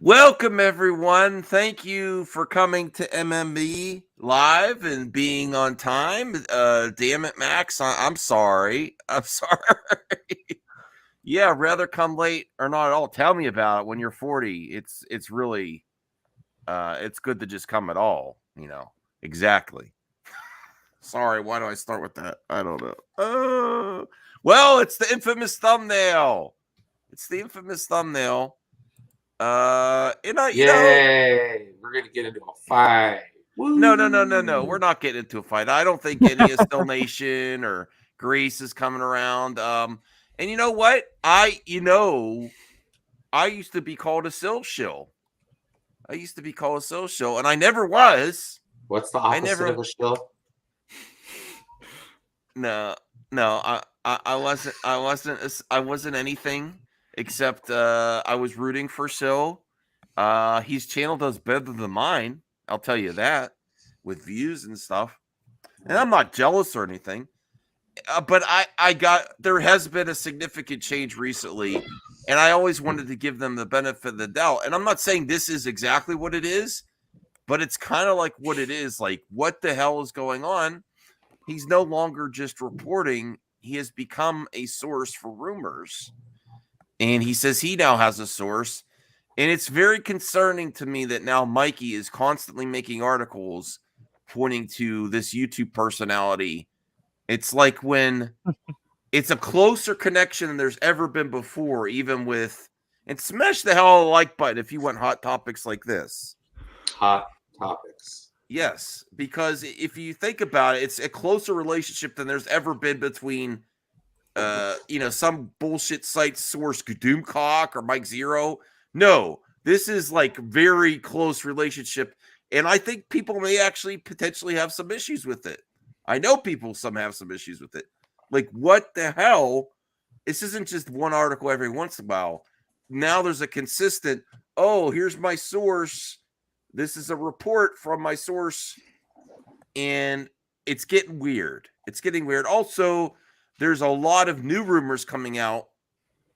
Welcome, everyone. Thank you for coming to MMB Live and being on time. Damn it, Max. I'm sorry. I'm sorry. Yeah, rather come late or not at all. Tell me about it when you're 40. It's really it's good to just come at all. Exactly. Sorry. Why do I start with that? I don't know. Well, it's the infamous thumbnail. It's the infamous thumbnail. Yay! We're gonna get into a fight. No. We're not getting into a fight. I don't think any of Still Nation or Greece is coming around. And you know what? I used to be called a Syl shill. And I never was. What's the opposite of a shill? No. I wasn't anything except I was rooting for Syl. His channel does better than mine. I'll tell you that, with views and stuff. And I'm not jealous or anything. But there has been a significant change recently, and I always wanted to give them the benefit of the doubt. And I'm not saying this is exactly what it is, but it's kind of like what it is. Like, what the hell is going on? He's no longer just reporting. He has become a source for rumors. And he says he now has a source. And it's very concerning to me that now Mikey is constantly making articles pointing to this YouTube personality. It's like when it's a closer connection than there's ever been before, even with, and smash the hell out of the like button if you want hot topics like this. Hot topics. Yes, because if you think about it, it's a closer relationship than there's ever been between, some bullshit site source, Doomcock or Mike Zero. No, this is like very close relationship, and I think people may actually potentially have some issues with it. I know some have some issues with it. Like, what the hell? This isn't just one article every once in a while. Now there's a consistent, here's my source. This is a report from my source. And it's getting weird. Also, there's a lot of new rumors coming out.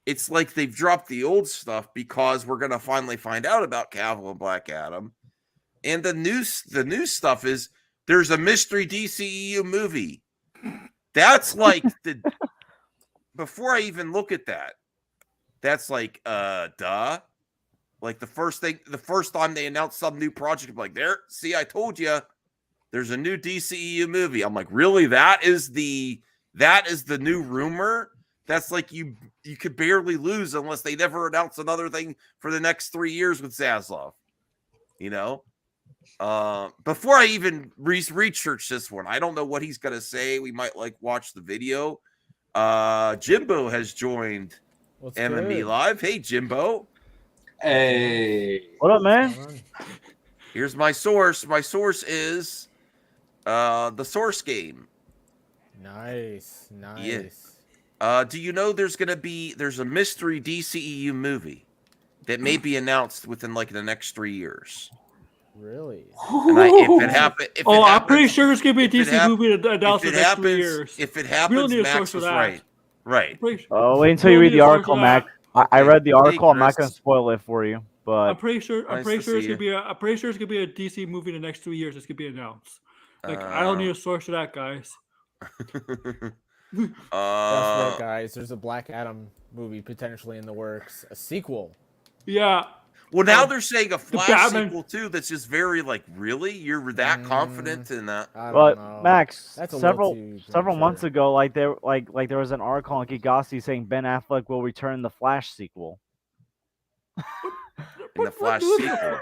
It's like they've dropped the old stuff because we're going to finally find out about Cavill and Black Adam. And the new stuff is there's a mystery DCEU movie. That's like before I even look at that, that's like, duh. Like the first time they announced some new project, I'm like, see, I told you, there's a new DCEU movie. I'm like, really? That is the new rumor? That's like you could barely lose unless they never announce another thing for the next 3 years with Zaslav. Before I even research this one, I don't know what he's gonna say. We might watch the video. Jimbo has joined MME Live. Hey, Jimbo. Hey, what up, man? Here's my source. My source is the Source Game. Nice. Yeah. Do you know there's a mystery DCEU movie that may be announced within the next 3 years? Really? And if it happens, I'm pretty sure it's gonna be a DC movie announced in the next 3 years. If it happens, Max is right. Right. Oh, wait until you read the article, Mac. Okay. I read the article. I'm not gonna spoil it for you, but I'm pretty sure it's gonna be a DC movie in the next 2 years. It's gonna be announced. I don't need a source for that, guys. Guess what, guys? There's a Black Adam movie potentially in the works. A sequel. Yeah. Well, now they're saying a Flash sequel too. That's just very really? You're that confident in that? But Max, that's several months ago, there was an article on Gigasi saying Ben Affleck will return the Flash sequel. In the Flash sequel,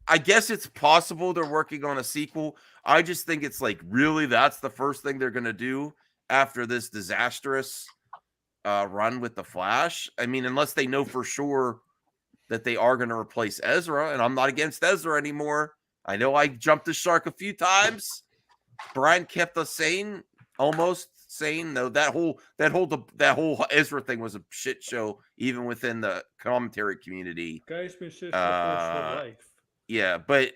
I guess it's possible they're working on a sequel. I just think it's really that's the first thing they're gonna do after this disastrous run with the Flash. I mean, unless they know for sure that they are going to replace Ezra, and I'm not against Ezra anymore. I know I jumped the shark a few times. Brian kept us sane, almost sane. No, that whole Ezra thing was a shit show, even within the commentary community. Guys, been shit show life. Yeah, but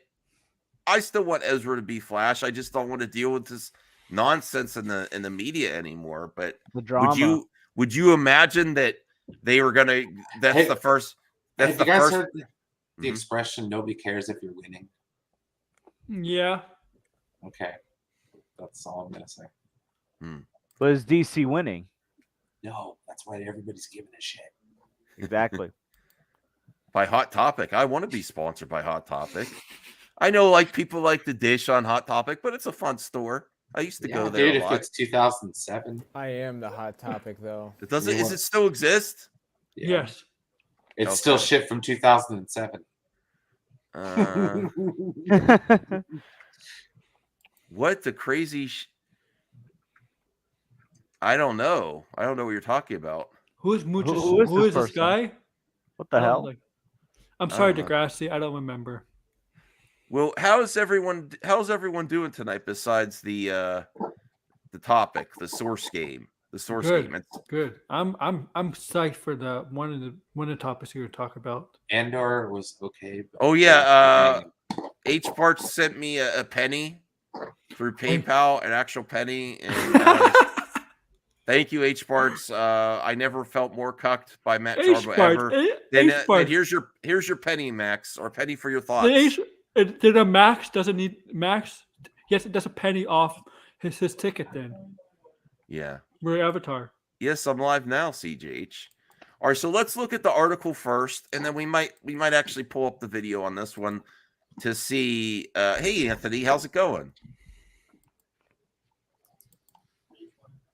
I still want Ezra to be Flash. I just don't want to deal with this nonsense in the media anymore. But the drama. Would you imagine that they were gonna. That's Hey, the first. That's Have the you guys first. heard the Mhm. expression "nobody cares if you're winning"? Yeah. Okay, that's all I'm gonna say. But is DC winning? No, that's why everybody's giving a shit. Exactly. By Hot Topic. I want to be sponsored by Hot Topic. I know, like people like to dish on Hot Topic, but it's a fun store. I used to go there dude. a If lot. it's 2007, I am the hot topic though. It doesn't. You Is want- it still exist? yeah. Yes. It's Okay. still shit from 2007. What the crazy? I don't know. I don't know what you're talking about. Who is Mooch? Who is Who this is this person? guy? What the I don't hell? like- I'm sorry, don't know. Degrassi. I don't remember. Well, how's everyone doing tonight besides the topic, the source game, the source Good. game? It's, Good. I'm psyched for the one of the topics you're going to talk about. Andor was okay. But oh yeah, H Parts sent me a penny through PayPal, an actual penny, and thank you, H Parts. I never felt more cucked by Matt Charbo ever. Then here's your penny, Max, or penny for your thoughts. Did a Max doesn't need Max? Yes, it does a penny off his ticket then. Yeah. We're Avatar. Yes, I'm live now, CJH. All right, so let's look at the article first, and then we might actually pull up the video on this one to see. Hey, Anthony, how's it going?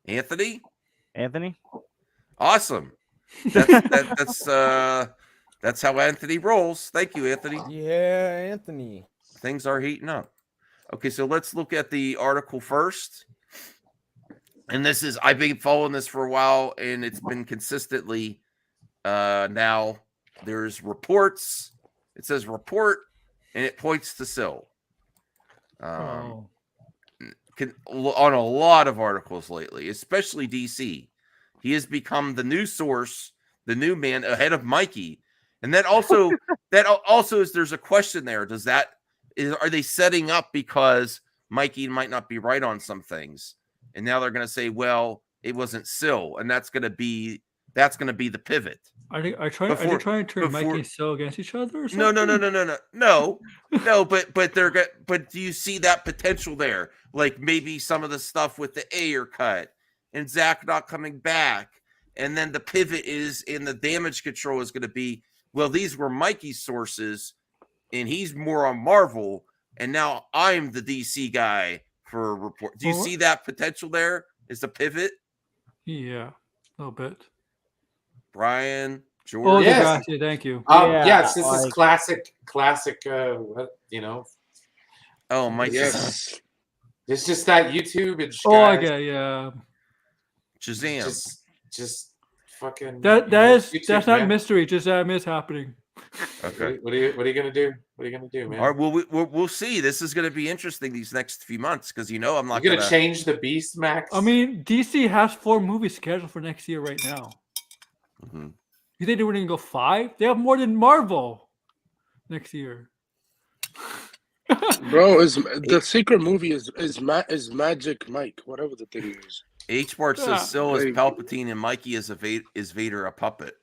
Anthony? Awesome. That's how Anthony rolls. Thank you, Anthony. Yeah, Anthony. Things are heating up. Okay, so let's look at the article first. And I've been following this for a while, and it's been consistently now there's reports. It says report, and it points to Syl. On a lot of articles lately, especially DC. He has become the new source, the new man ahead of Mikey. And that also is there's a question there. Are they setting up because Mikey might not be right on some things? And now they're going to say, well, it wasn't Syl, and that's going to be the pivot. Are they trying to turn Mikey and Syl against each other? Or something? No. But do you see that potential there? Like maybe some of the stuff with the Ayer cut and Zach not coming back, and then the pivot is in the damage control is going to be, well, these were Mikey's sources, and he's more on Marvel, and now I'm the DC guy for a report. Do you see that potential there? Is the pivot? Yeah, a little bit. Brian, George. Oh, Yes. Degrassi, thank you. Yes, this is classic. Oh, Mike. Yes. It's just that YouTube and Okay, yeah. Shazam. Just fucking. That's YouTube, not man. mystery. Just is happening. Okay. What are you gonna do? What are you gonna do, man? All right. Well, we'll see. This is going to be interesting these next few months because I'm not You're going gonna change the beast, Max. I mean, DC has 4 movies scheduled for next year right now. Mm-hmm. You think they were going to go 5? They have more than Marvel next year. Bro, the secret movie is Magic Mike, whatever the thing is. H. Bart Yeah. says Syl is Hey. Palpatine and Mikey is Vader a puppet.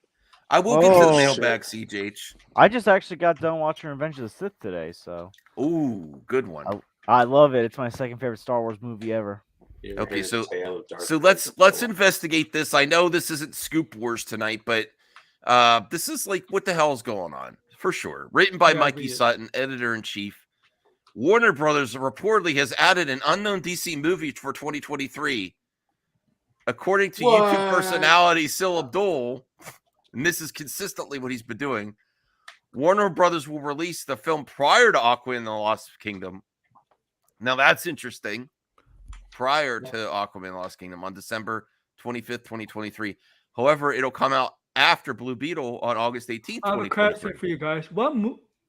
I will get to the mailbag, CJH. I just actually got done watching Revenge of the Sith today, so Ooh, good one. I love it. It's my second favorite Star Wars movie ever. Okay, so let's investigate this. I know this isn't Scoop Wars tonight, but this is like what the hell is going on for sure. Written by Yeah, Mikey read it. Sutton, editor in chief. Warner Brothers reportedly has added an unknown DC movie for 2023. According to YouTube personality Syl Abdul, and this is consistently what he's been doing, Warner Brothers will release the film prior to Aquaman and the Lost Kingdom. Now that's interesting. Prior to Aquaman and the Lost Kingdom on December 25th, 2023. However, it'll come out after Blue Beetle on August 18th, I have a question 2023. for you guys.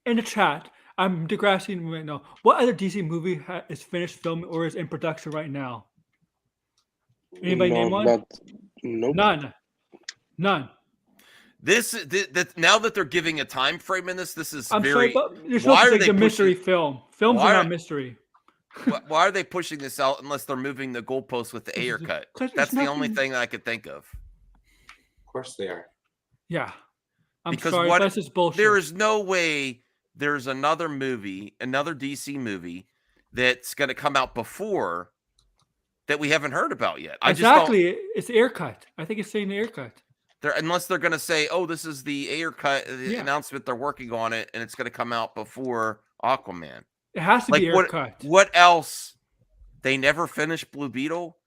In the chat, I'm Degrassi right now. What other DC movie is finished filming or is in production right now? Anybody name one? Nope. None. This now that they're giving a time frame in this is I'm very. sorry, but you're why supposed are to take they the mystery pushing- film. Films why are are- not mystery. Why are they pushing this out unless they're moving the goalposts with the Ayer cut? 'Cause That's it's the only nothing- thing that I could think of. Of course they are. Yeah. I'm Because sorry, what- that's just bullshit. There is no way there's another movie, another DC movie that's going to come out before that we haven't heard about yet. I just don't, exactly. It's air cut. I think it's saying the air cut. unless they're going to say, "Oh, this is the air cut Yeah. announcement. They're working on it, and it's going to come out before Aquaman." It has to Like be air cut. What else? They never finished Blue Beetle.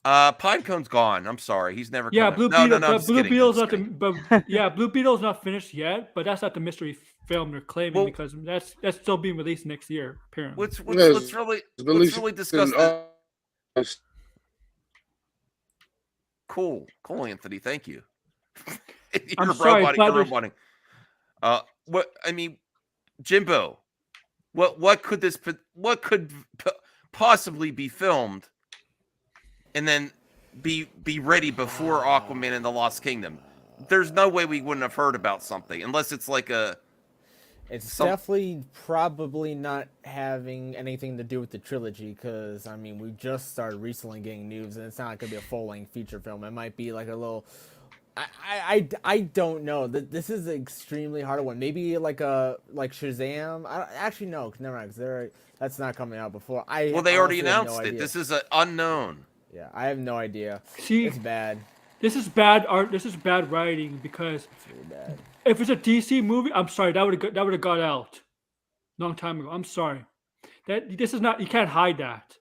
Pinecone's gone. I'm sorry, he's never. Yeah, coming. Blue Beetle. No, But just Blue kidding, Beetle's just not the. kidding. But yeah, Blue Beetle's not finished yet. But that's not the mystery film they're claiming Well- because that's still being released next year. Apparently. Let's Yes, really discuss that. Cool, Anthony. Thank you. I'm sorry, but You're there's- roboting. What I mean, Jimbo, what could possibly be filmed, and then be ready before Aquaman and the Lost Kingdom? There's no way we wouldn't have heard about something unless it's like a. It's definitely probably not having anything to do with the trilogy because, I mean, we just started recently getting news and it's not going to be a full-length feature film. It might be like a little... I don't know. This is an extremely hard one. Maybe like Shazam. Actually, no. Never mind. Because that's not coming out before. Well, they already honestly have announced no it. idea. This is an unknown. Yeah, I have no idea. See, It's bad. this is bad art. This is bad writing because It's really bad. if it's a DC movie, I'm sorry, that would have got out long time ago. I'm sorry. This is not. You can't hide that.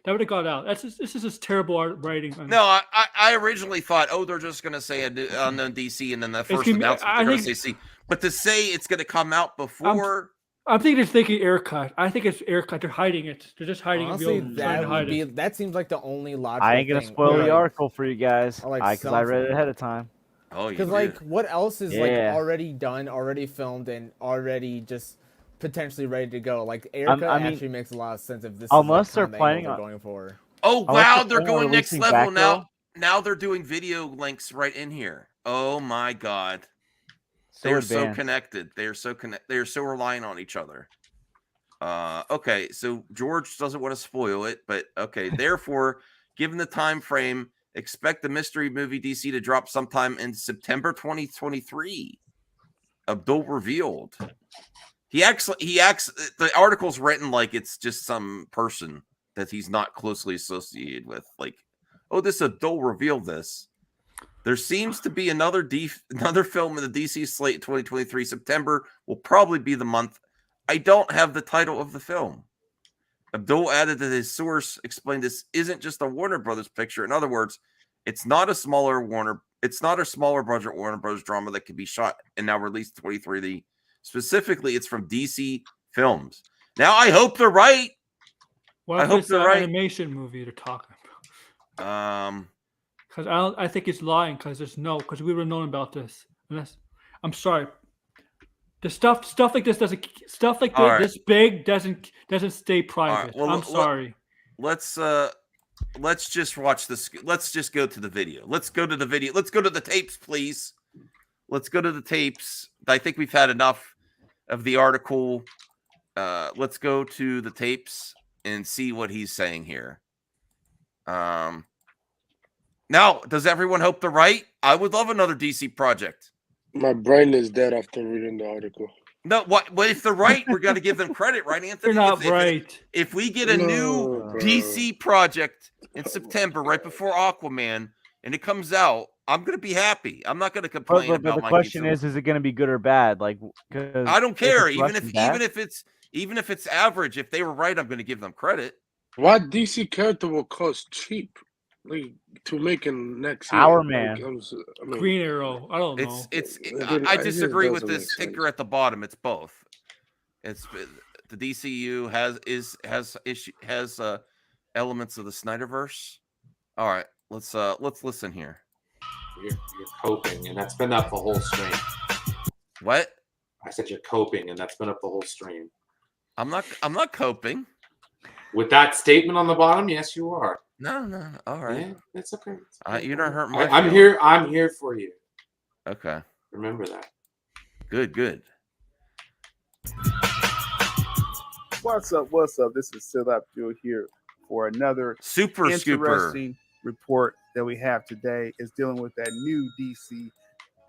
That would have got out. This is just terrible art writing. No, I originally thought, oh, they're just going to say unknown DC, and then the first gonna be- announcement I they're going to think- say C. But to say it's going to come out before, I'm thinking air cut. I think it's air cut. They're hiding it. They're just hiding Honestly, it. Trying to hide it. that seems like the only logical I ain't gonna thing. spoil the Like- article for you guys or like because I read it something. ahead of time. oh, you Because did. like, what else is like Yeah. already done, already filmed, and already just potentially ready to go? Like, air I cut mean, actually makes a lot of sense if this unless is they're like, planning they're on- going for. Oh Unless wow, they're they're planning on going next releasing level now. Batgirl. Now they're doing video links right in here. Oh my god, So they're so advanced. connected. They are so They are so relying on each other. Okay, so George doesn't want to spoil it, but okay. Therefore, given the time frame, expect the mystery movie DC to drop sometime in September 2023. Abdul revealed. He acts. The article's written like it's just some person that he's not closely associated with. Like, oh, this Abdul revealed this. There seems to be another film in the DC slate in 2023. September will probably be the month. I don't have the title of the film. Abdul added that his source explained this isn't just a Warner Brothers picture. In other words, it's not a smaller budget Warner Brothers drama that could be shot and now released in 2023. Specifically, it's from DC Films. Now, I hope they're right. What I if hope it's they're an right. animation movie they're talking about? Um, Because I think it's lying. Because we would have known about this. Unless, I'm sorry. The stuff like this doesn't. Stuff like All right. this big doesn't stay private. well, I'm sorry. let's just watch this. Let's just go to the video. Let's go to the video. Let's go to the tapes, please. Let's go to the tapes. I think we've had enough of the article. Let's go to the tapes and see what he's saying here. Now, does everyone hope they're right? I would love another DC project. My brain is dead after reading the article. No, what if they're right? We're going to give them credit, right, Anthony? They're not right. If we get a new No, bro. DC project in September, right before Aquaman, and it comes out, I'm going to be happy. I'm not going to complain But about the my question pizza. is it going to be good or bad? Like, 'cause I don't care. it's Even less than bad- if it's average, if they were right, I'm going to give them credit. What DC character will cost cheap, like, to make in next year? Our Like, Man. I mean, Green Arrow. I don't know. I disagree with doesn't this make ticker sense. at the bottom. It's both. It's the DCU has elements of the Snyderverse. All right, let's listen here. You're coping, and that's been up the whole stream. What? I said you're coping, and that's been up the whole stream. I'm not coping. With that statement on the bottom, yes, you are. No. All right. Yeah, it's okay. It's okay. You're not hurting my I'm feelings. here. I'm here for you. Okay. Remember that. Good. What's up? This is Syl Abdul here for another Super Scooper. interesting report that we have today. Is dealing with that new DC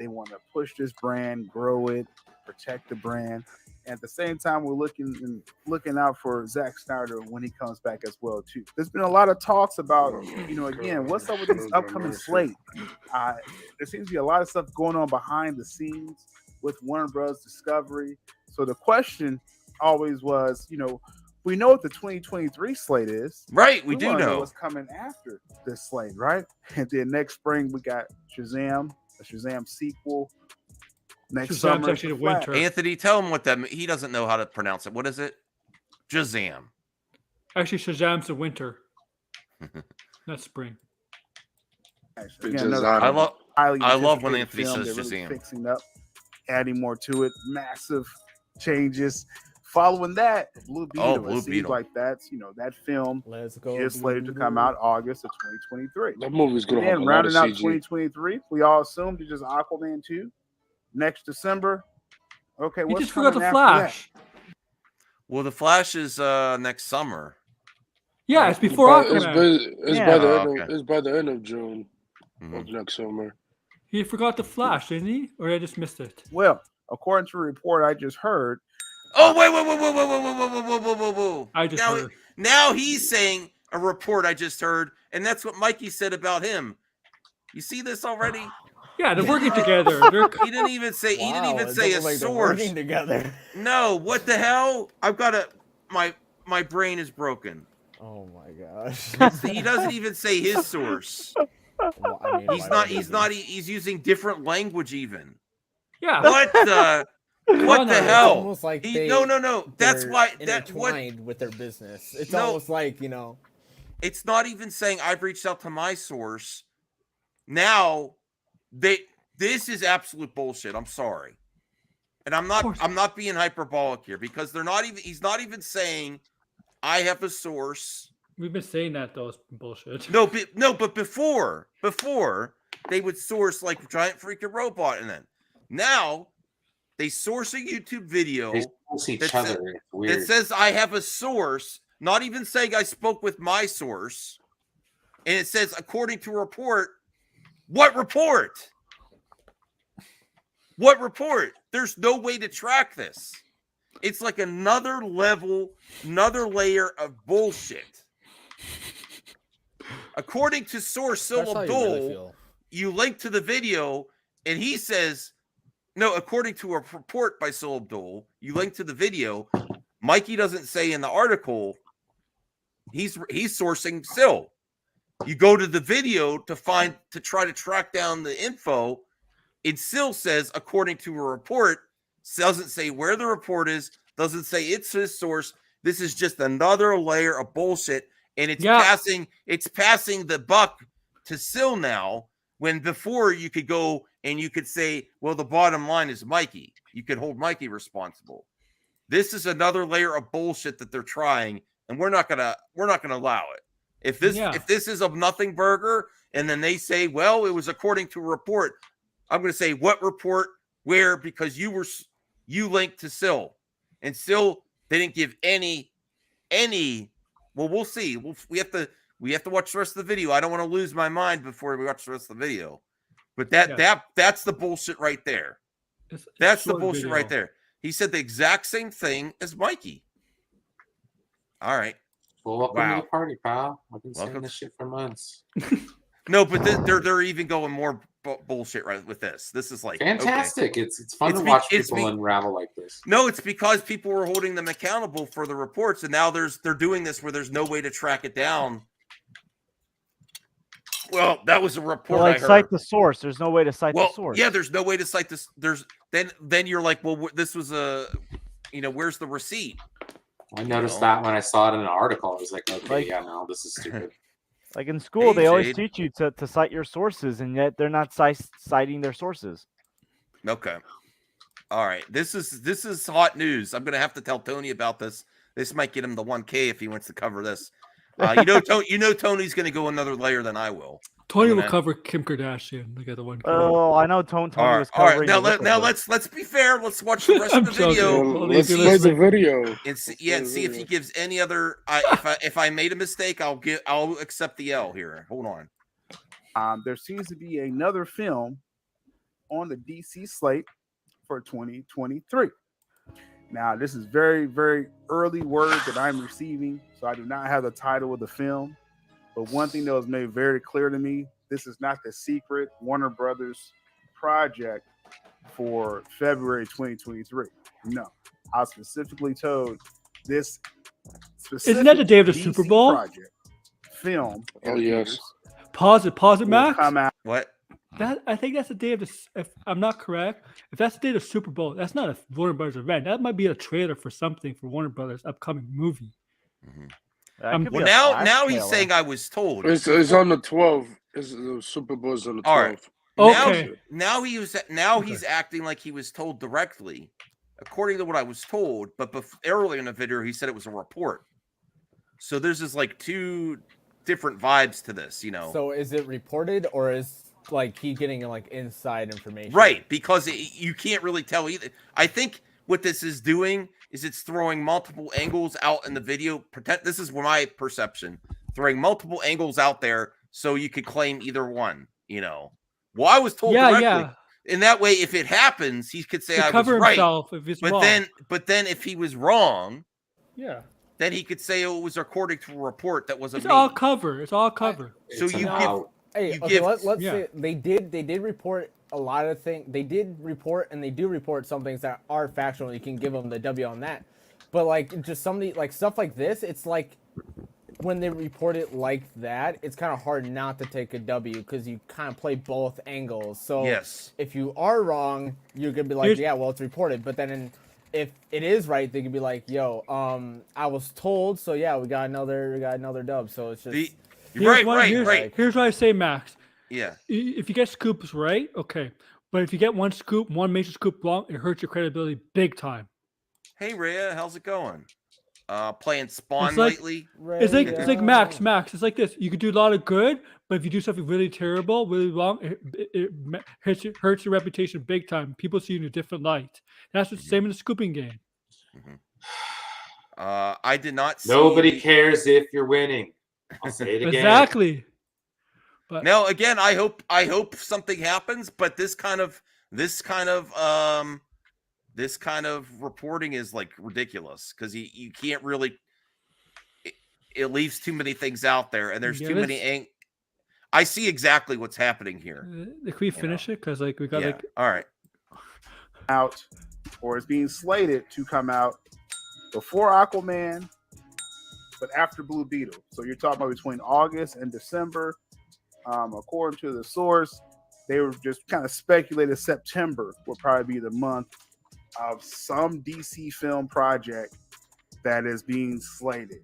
They want to push this brand, grow it, protect the brand. At the same time, we're looking out for Zack Snyder when he comes back as well too. There's been a lot of talks about, again, what's up with this upcoming slate? There seems to be a lot of stuff going on behind the scenes with Warner Bros. Discovery. So the question always was, we know what the 2023 slate is. Right, we do wanna know what's coming after this slate, right? And then next spring we got Shazam, a Shazam sequel. Next Shazam's summer, actually the Flash. winter. Anthony, tell him what that he doesn't know how to pronounce it. What is it? Shazam. Actually, Shazam's the winter. Not spring. Again, another I love when anticipated Anthony film. says They're really Shazam. fixing up, adding more to it, massive changes. Following that, Blue Beetle. Blue it seems Beetle. like that's that film Let's go. is slated to come out August of 2023. That movie's gonna have a And lot of rounding out CG. 2023, we all assumed it's just Aquaman 2 next December. Okay, You what's just forgot coming the after Flash. Well, the Flash is next summer. Yeah, it's before It's Aquaman. It's by the end of June Mhm. of next summer. He forgot the Flash, didn't he? Or I just missed it. Well, according to a report I just heard, Oh, wait. I just heard. Now he's saying a report I just heard, and that's what Mikey said about him. You see this already? Yeah, they're working together. He didn't even say. He didn't even Wow, say it a looks like they're source. working together. No, what the hell? I've got my brain is broken. Oh my gosh. He doesn't even say his source. Well, I mean, He's he's using different language even. Yeah. What the what the It's hell? almost like No. That's they're why that what intertwined with their business. It's No. almost like it's not even saying I've reached out to my source. Now this is absolute bullshit. I'm sorry. And I'm not being hyperbolic here because he's not even saying I have a source. We've been saying that though. It's bullshit. But before they would source like giant freaking robot, and then now they source a YouTube video They source each that other. It's weird. that says I have a source, not even saying I spoke with my source, and it says according to a report. What report? What report? There's no way to track this. It's like another layer of bullshit. According to source Syl Abdul, you link to the video, and he says, no, according to a report by Syl Abdul, you link to the video. Mikey doesn't say in the article he's sourcing Syl. You go to the video to try to track down the info. And Syl says, according to a report, doesn't say where the report is, doesn't say it's his source. This is just another layer of bullshit, and it's passing the buck to Syl now. When before you could go and you could say, well, the bottom line is Mikey. You could hold Mikey responsible. This is another layer of bullshit that they're trying, and we're not gonna allow it. If this is a nothing burger, and then they say, well, it was according to a report, I'm going to say what report, where, because you linked to Syl, and Syl they didn't give any. Well, we'll see. We have to watch the rest of the video. I don't want to lose my mind before we watch the rest of the video. But that's the bullshit right there. That's the bullshit right there. He said the exact same thing as Mikey. All right. Well, welcome to the party, pal. I've been saying this shit for months. No, but they're even going more bullshit right with this. This is like fantastic. Okay. It's fun to watch people unravel like this. No, it's because people were holding them accountable for the reports, and now they're doing this where there's no way to track it down. Well, that was a report. I heard. Cite the source. There's no way to cite the source. Yeah, there's no way to cite this. Then you're like, well, this was where's the receipt? I noticed that when I saw it in an article. I was like, okay, no, this is stupid. Like in school, they always teach you to cite your sources, and yet they're not citing their sources. Okay. All right. This is hot news. I'm gonna have to tell Tony about this. This might get him the 1K if he wants to cover this. Tony's gonna go another layer than I will. Tony will cover Kim Kardashian. Look at the one. Oh, I know Tony was covering. All right, now let's be fair. Let's watch the rest of the video. Let's play the video and see if he gives any other. If I made a mistake, I'll accept the L here. Hold on. There seems to be another film on the DC slate for 2023. Now, this is very, very early word that I'm receiving, so I do not have the title of the film. But one thing that was made very clear to me, this is not the secret Warner Brothers project for February 2023. No, I was specifically told this specific Isn't that the day of the DC Super Bowl? project film. Oh, yes. Pause it, will Max. come out. What? I think that's the day of the. If I'm not correct, if that's the day of the Super Bowl, that's not a Warner Brothers event. That might be a trailer for something for Warner Brothers' upcoming movie. That could be Well, a now flash he's trailer. saying I was told. It's on the 12th. The Super Bowl's on the 12th. All right. Okay. Now he's acting like he was told directly, according to what I was told. But earlier in the video, he said it was a report. So there's just like two different vibes to this, you know. So is it reported or is like he getting like inside information? Right, because you can't really tell either. I think what this is doing is it's throwing multiple angles out in the video. This is my perception. Throwing multiple angles out there so you could claim either one, you know. Well, I was told directly. Yeah. In that way, if it happens, he could say To I was cover right. himself if it's wrong. But then if he was wrong, Yeah. then he could say it was according to a report that wasn't It's me. all cover. It's all cover. So It's you an give out. Hey, You okay, give- let's Yeah. say they did report a lot of things. They did report and they do report some things that are factual. You can give them the W on that. But like just somebody like stuff like this, it's like when they report it like that, it's kind of hard not to take a W because you kind of play both angles. So Yes. if you are wrong, you're gonna be like, Here's- yeah, well, it's reported. But then if it is right, they could be like, yo, I was told, so yeah, we got another dub. So it's just Right. Here's what I say, Max. Yeah. If you get scoops right, okay. But if you get one major scoop wrong, it hurts your credibility big time. Hey Rhea, how's it going? Playing Spawn It's like- lately? It's like Max. It's like this. You could do a lot of good, but if you do something really terrible, really wrong, it hurts your reputation big time. People see you in a different light. That's the same in the scooping game. I did not see Nobody cares if you're winning. I'll say it again. Exactly. But Now again, I hope something happens, but this kind of reporting is like ridiculous because you can't really. It leaves too many things out there, and there's Yeah, too many. I see exactly what's happening here. can we finish it? Because like we got Yeah. like All right. Out, or is being slated to come out before Aquaman, but after Blue Beetle. So you're talking about between August and December. According to the source, they were just kind of speculated September will probably be the month of some DC film project that is being slated.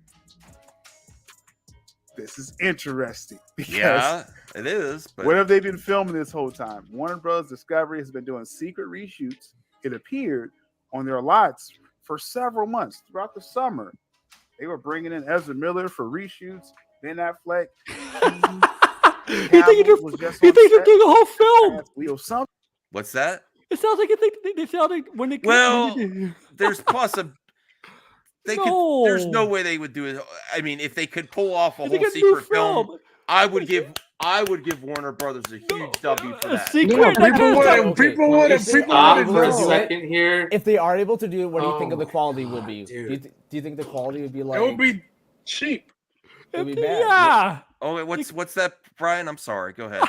This is interesting because Yeah, it is. But what have they been filming this whole time? Warner Bros. Discovery has been doing secret reshoots, it appeared, on their lots for several months throughout the summer. They were bringing in Ezra Miller for reshoots, Ben Affleck. you think you're doing a whole film. what's that? It sounds like they sound like when they Well, when they- There's there's no way they would do it. I mean, if they could pull off a It's like whole a new secret film, film. I would give Warner Brothers a huge W for A that. secret. No, that kind people of wouldn't. stuff. People wouldn't. If they People are Stop wouldn't for a able to know. do it, second here. if they are able to do it, what do you think Oh of the quality will my be? God, Do you think the quality would be like? It would be cheap. It'll be bad. Yeah. Oh, wait, what's that, Brian? I'm sorry. Go ahead.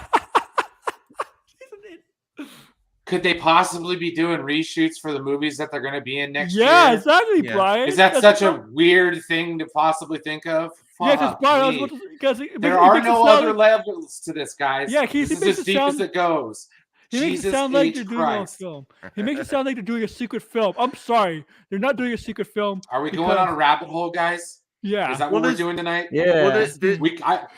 Could they possibly be doing reshoots for the movies that they're going to be in next Yeah, year? exactly, Yeah. Brian. Is that That's such a weird thing to possibly think of? Yeah, because Fuck Brian, me. there There are no other levels to this, guys. Yeah, this is makes as it deep sound- as it goes. He makes Jesus it sound like H. they're doing a Christ. film. He makes it sound like they're doing a secret film. I'm sorry, they're not doing a secret film. Are we going because- on a rabbit hole, guys? Yeah. Is that Well, what we're this- doing tonight? Yeah.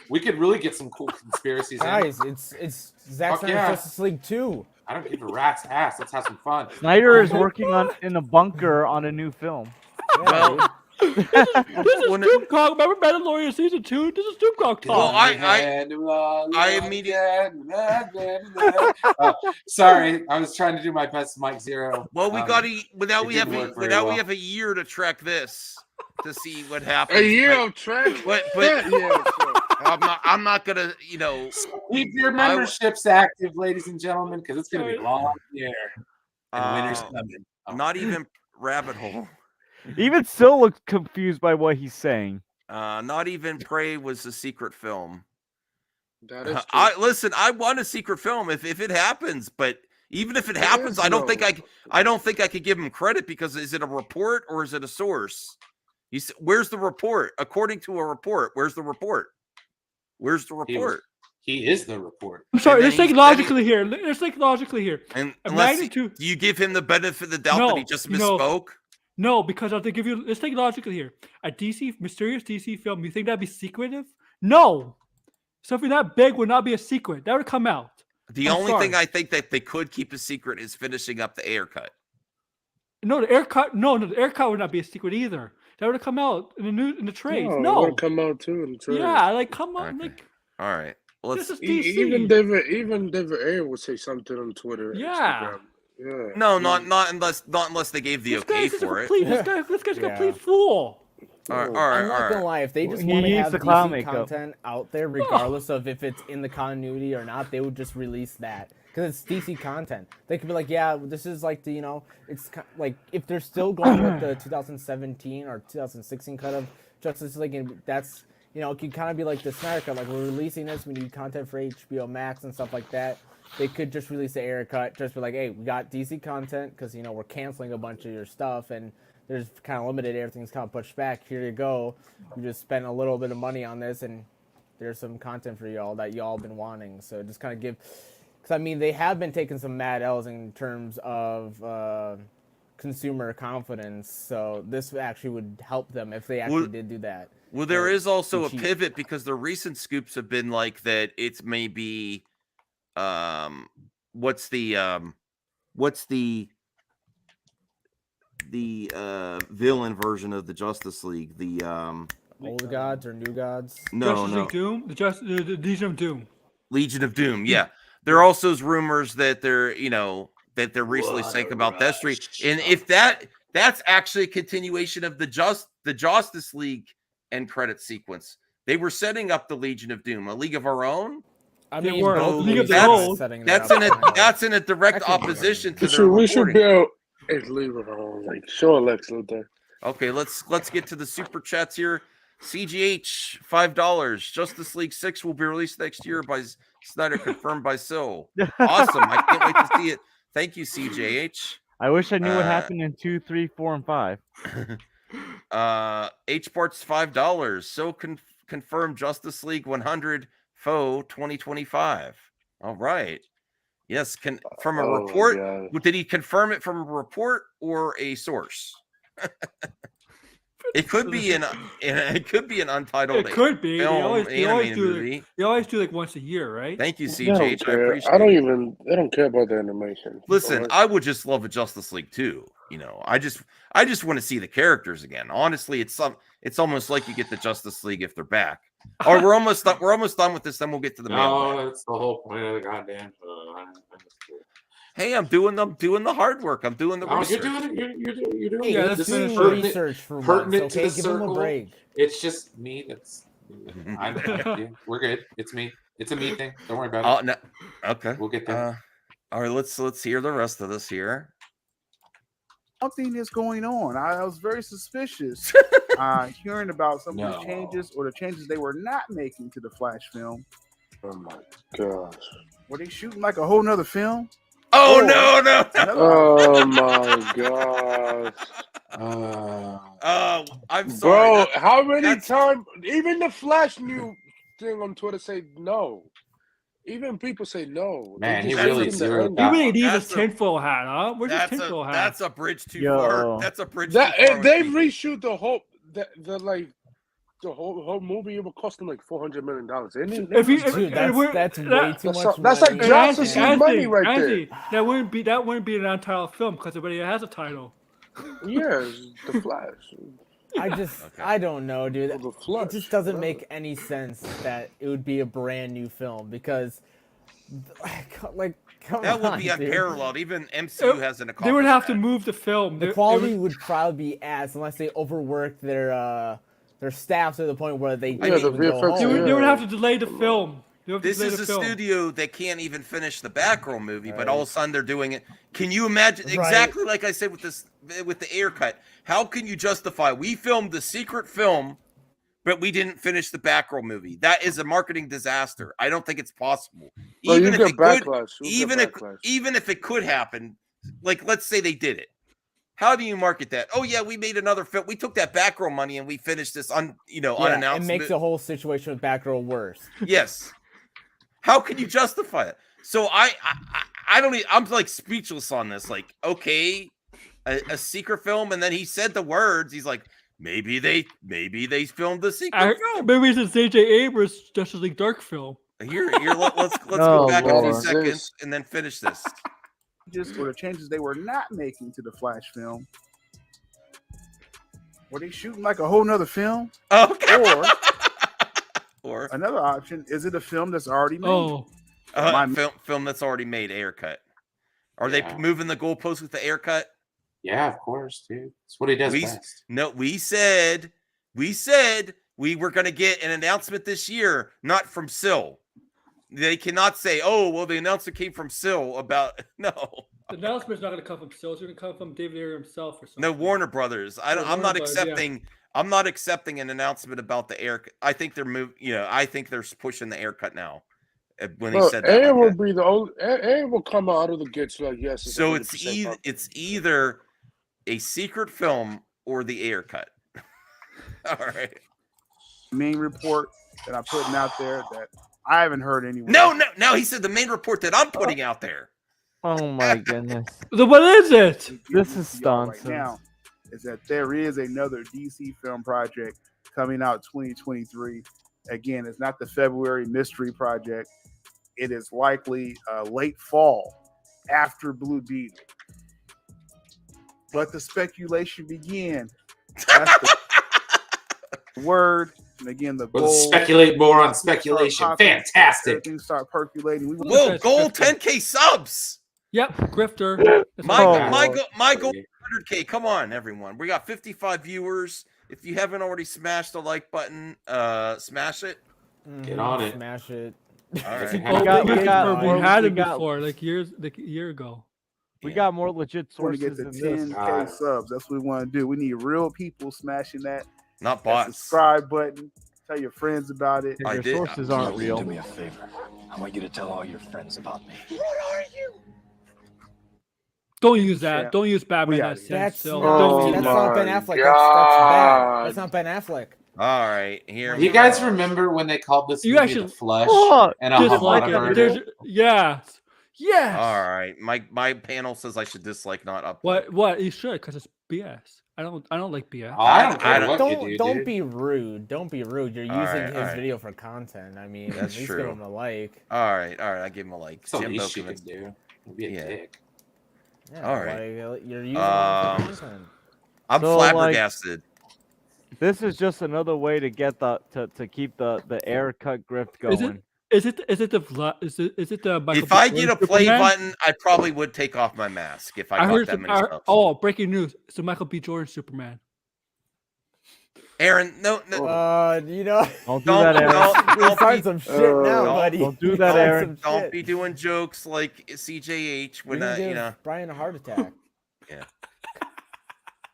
We could really get some cool conspiracies in. Guys, it's Zack Fuck Snyder's yeah. Justice League 2. I don't give a rat's ass. Let's have some fun. Snyder is working in a bunker on a new film. Well, This is When- Doomcock. Remember Mandalorian season 2? This is Doomcock Well, talk. I sorry, I was trying to do my best, Mike Zero. well, we got to now it we didn't have work very now we well. have a year to track this to see what happens. A year of track. but Yeah, sure. I'm not gonna, Keep your memberships active, ladies and gentlemen, because it's gonna be long in the air. And winter's coming. Not even rabbit hole. Even Syl looks confused by what he's saying. Not even Prey was a secret film. That is true. I want a secret film if it happens, but even if it happens, I don't think I could give him credit because is it a report or is it a source? Where's the report? According to a report, where's the report? Where's the report? He is the report. I'm sorry. Let's think logically here. And do you give him the benefit of the doubt that he just misspoke? No, because I'll give you. Let's think logically here. A mysterious DC film. You think that'd be secretive? No. Something that big would not be a secret. That would come out. The only thing I think that they could keep a secret is finishing up the air cut. No, the air cut. No, the air cut would not be a secret either. That would have come out in the trades. No, it would come out too in the trades. Yeah, come on, Okay. All right. Well, this is DC. Even David Ayer would say something on Twitter. Yeah. Instagram. Yeah. No, not unless they gave the okay for it. This guy's a complete fool. I'm not gonna lie. If they just He want to needs have the clown DC makeup. content out there, regardless of if it's in the continuity or not, they would just release that because it's DC content. They could be like, yeah, this is like the it's like if they're still going with the 2017 or 2016 cut of Justice League, and that's it could kind of be like the Snyder cut, like we're releasing this, we need content for HBO Max and stuff like that. They could just release the air cut, just be like, hey, we got DC content because we're canceling a bunch of your stuff and there's kind of limited, everything's kind of pushed back. Here you go. You just spent a little bit of money on this and there's some content for y'all that y'all been wanting. So just kind of because they have been taking some mad L's in terms of consumer confidence. So this actually would help them if they actually did do that. Well, there is also a pivot because the recent scoops have been like that. It's maybe, what's the villain version of the Justice League? The old gods or new gods? No, Justice League Doom, the Legion of Doom. Legion of Doom. Yeah, there are also rumors that they're recently saying about Death Street, and if that's actually a continuation of the Justice League end credit sequence. They were setting up the Legion of Doom, a League of Our Own. I mean, that's in a direct opposition to their we should build a League of Our Own. Like, show Alex there. Okay, let's get to the super chats here. CGH $5. Justice League 6 will be released next year by Snyder, confirmed by Syl. Awesome! I can't wait to see it. Thank you, CJH. I wish I knew what happened in 2, 3, 4, and 5. H Parts $5. So confirmed Justice League 100 Foe 2025. All right. Yes, from a report. God. Did he confirm it from a report or a source? It could be an untitled. It could be. Film, they always do like once a year, right? Thank you, CJ. I appreciate. I don't care about the animation. Listen, I would just love a Justice League too. I just want to see the characters again. Honestly, it's almost like you get the Justice League if they're back. Or we're almost done with this. Then we'll get to the mailbag. No, that's the whole point of the goddamn. Hey, I'm doing the hard work. I'm doing the research. You're doing. Yeah, that's research for pertinent once. to Okay, the give circle. him a break. It's just me. We're good. It's me. It's a me thing. Don't worry about it. No. Okay, we'll get there. All right, let's hear the rest of this here. Something is going on. I was very suspicious hearing about some of these changes or the changes they were not making to the Flash film. Oh my gosh. Were they shooting like a whole nother film? Oh no! Oh my gosh. I'm sorry. Bro, how many times? Even the Flash new thing on Twitter say no. Even people say no. Man, he really zeroed that. He really needs a tinfoil hat, huh? Where's his tinfoil hat? That's a bridge too far. That's a bridge too far. They reshoot the whole the whole movie. It would cost them like $400 million. That's way too much. That's like Justice League money right there. That wouldn't be an untitled film because it already has a title. Yeah, the Flash. I don't know, dude. It just doesn't make any sense that it would be a brand new film because, like, that would be unparalleled. Even MCU hasn't accomplished. They would have to move the film. The quality would probably be unless they overworked their They're staffed to the point where they Yeah, can't the even go VFX, They home. would, they would have to delay the film. They would have to This delay is the a film. studio that can't even finish the Batgirl movie, but Right. all of a sudden they're doing it. Can you imagine Right. exactly like I said with the air cut? How can you justify we filmed the secret film, but we didn't finish the Batgirl movie? That is a marketing disaster. I don't think it's possible. Well, Even you if get it could, backlash. You'll get backlash. even if it could happen, like let's say they did it. How do you market that? Oh yeah, we made another film. We took that Batgirl money and we finished this unannounced. It makes the whole situation with Batgirl worse. Yes. How can you justify it? So I don't. I'm like speechless on this. Like, okay, a secret film, and then he said the words. He's like, maybe they filmed the secret film. Maybe it's a J.J. Abrams Justice League Dark film. Here, let's Oh, go back a few Lord. seconds and then finish this. Just for the changes they were not making to the Flash film. Were they shooting like a whole nother film? Okay. Or Another option, is it a film that's already made? Oh, film that's already made, air cut. Are they Yeah. moving the goalpost with the air cut? Yeah, of course, dude. That's what he does best. No, we said we were going to get an announcement this year, not from Syl. They cannot say, "Oh, well, the announcement came from Syl about." No, the announcement's not going to come from Syl. It's going to come from David Ayer himself or something. no, Warner Brothers. I'm Warner not Brothers, yeah. accepting. I'm not accepting an announcement about the air. I think they're I think they're pushing the air cut now. When he said that, Air like will that. be the only. Air will come out of the gates like yes. So 100% it's either a secret film or the air cut. All right. Main report that I'm putting out there that I haven't heard anyone. No. He said the main report that I'm putting out there. Oh my goodness. So what is it? This is right nonsense. now is that there is another DC film project coming out 2023. Again, it's not the February mystery project. It is likely late fall after Blue Beetle. Let the speculation begin. That's the word. And again, the We'll goal. speculate more on speculation. Fantastic. Everything start percolating. We Whoa, goal 10K subs. Yep, grifter. That's My what- goal 100K. Come on, everyone. We got 55 viewers. If you haven't already smashed the like button, smash it. Get on it. Smash it. All right. We had it we got- before, like a year ago. We got more legit want to get sources to than this. 10K subs. That's what we want to do. We need real people smashing that Not that bots. subscribe button. Tell your friends about it. I Your did. sources aren't real. Do me a favor. I want you to tell all your friends about me. Don't use that. Yeah. Don't use Batman got as it. sense. That's So not, don't that's use not Ben my Affleck. That's bad. God. That's not Ben Affleck. All right. Here Do you guys remember when they called this You movie actually- The Flush Oh, and a dislike Hamada it. There's, yes. Yes. All right. My panel says I should dislike, not up. What? You should, because it's BS. I don't like BS. Oh, I don't care I don't- what you do, Don't dude. be rude. Don't be rude. You're All using right, his all right. video for content. I mean, That's at least true. give him a like. All right. I give him a like. That's the Jimbo least you can convinced- do. Be a Yeah. dick. Yeah, All right. like, you're using him for Um, content. I'm So, like- flabbergasted. This is just another way to get to keep the air cut grift Is it- going. Is it the Michael If I B. get a Jordan play Superman? button, I probably would take off my mask if I got heard that some, many subs. oh, breaking news. It's a Michael B. Jordan Superman. Aaron, no. You know, Don't do Don't- that, Aaron. don't- we're starting some shit now, don't- buddy. don't do that, Starting Aaron. some Don't shit. be doing jokes like CJH We when can you give know. Brian a heart attack.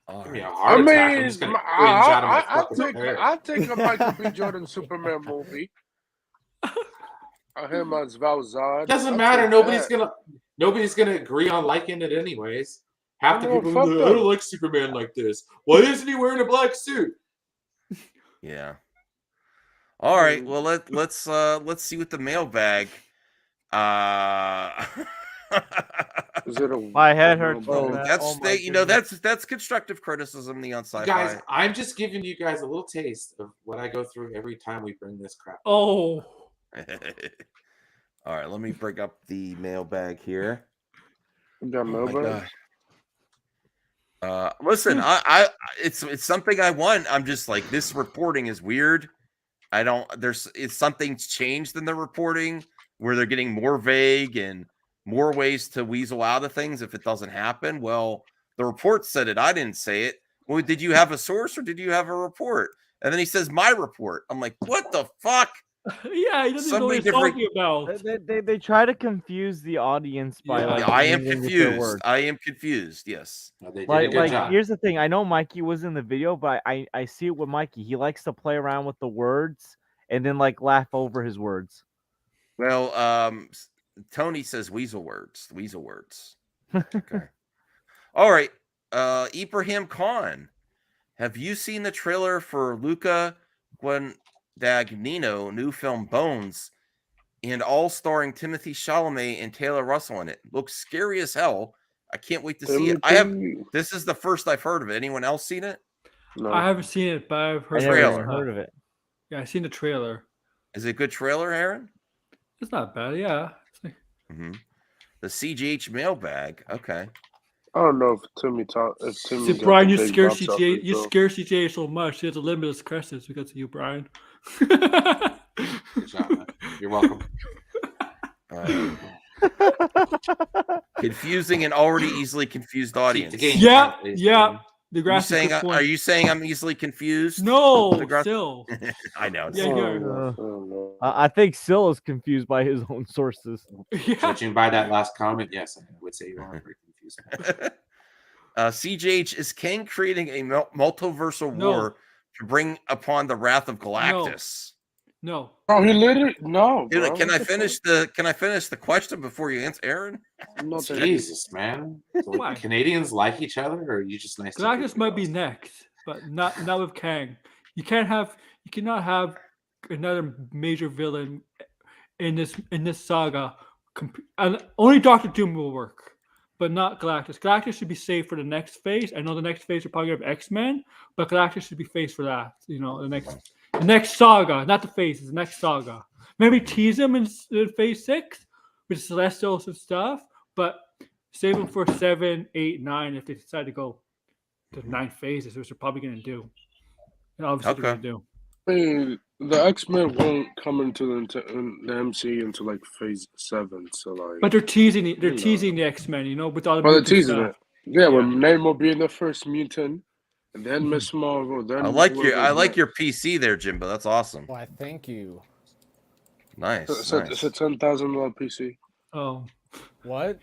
All Give me a right. heart I attack. I'm mean, just gonna cringe out of my fucking chair. I take a Michael B. Jordan Superman movie. Him as Valzad. Doesn't matter. Nobody's gonna agree on liking it anyways. Half the No, people fuck are like, I them. don't like Superman like this. Why isn't he wearing a black suit? Yeah. All right. Well, let's see what the mailbag. Is it a, My head hurts. Oh, so bad. that's Oh my that's constructive criticism. The on sci-fi. Guys, I'm just giving you guys a little taste of what I go through every time we bring this crap. Oh, All right. Let me bring up the mailbag here. Got Oh my Mailbag? God. Listen, I it's something I want. I'm just like, this reporting is weird. It's something's changed in the reporting where they're getting more vague and more ways to weasel out of things if it doesn't happen. Well, the report said it. I didn't say it. Well, did you have a source or did you have a report? And then he says my report. I'm like, what the fuck? Yeah, he doesn't know what he's talking about. They try to confuse the audience by like. I am mingling with their confused. words. I am confused. Yes. They did a good job. Here's the thing. I know Mikey was in the video, but I see it with Mikey. He likes to play around with the words and then like laugh over his words. Well, Tony says weasel words. Weasel words. Okay. All right. Ibrahim Khan. Have you seen the trailer for Luca Guadagnino new film Bones, and all starring Timothy Chalamet and Taylor Russell in it? Looks scary as hell. I can't wait to see it. This is the first I've heard of it. Anyone else seen it? No. I haven't seen it, but I've heard heard of it. Yeah, I've seen the trailer. Is it a good trailer, Aaron? It's not bad. Yeah. The CGH mailbag. Okay. I don't know if Timmy See, Brian, you scare CJ. You scare CJ so much. He has a limitless questions because of you, Brian. Good job, man. You're welcome. Confusing and already easily confused audience. Yeah. The grass. Are you saying I'm easily confused? No, still. I know. I think Syl is confused by his own sources. Judging by that last comment, yes, I would say you are very confused. CJH, is Kang creating a multiversal war to bring upon the wrath of Galactus? No. Oh, he literally no. Dude, can I finish the question before you answer, Aaron? No, Jesus, man. So Canadians like each other, or are you just nice? Galactus might be next, but not with Kang. You cannot have another major villain in this saga. And only Doctor Doom will work, but not Galactus. Galactus should be saved for the next phase. I know the next phase are probably gonna have X-Men, but Galactus should be phased for that. You know, the next saga, not the phases, the next saga. Maybe tease him in phase 6 with Celestials and stuff, but save him for 7, 8, 9 if they decide to go to 9 phases, which they're probably going to do. And obviously they're going to do. I mean, the X-Men won't come into the MCU until like phase 7, so like. But they're teasing the X-Men, you know, with all the. Well, they're teasing stuff. It. Yeah, when Namor being the first mutant. And then Miss Marvel. Then I like your PC there, Jimbo. That's awesome. Why, thank you. Nice. It's a $10,000 PC. Oh, what?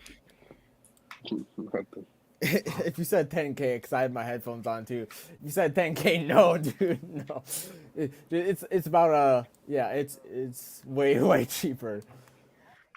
If you said 10K, because I had my headphones on too. You said 10K, no, dude, no. It's about it's way cheaper.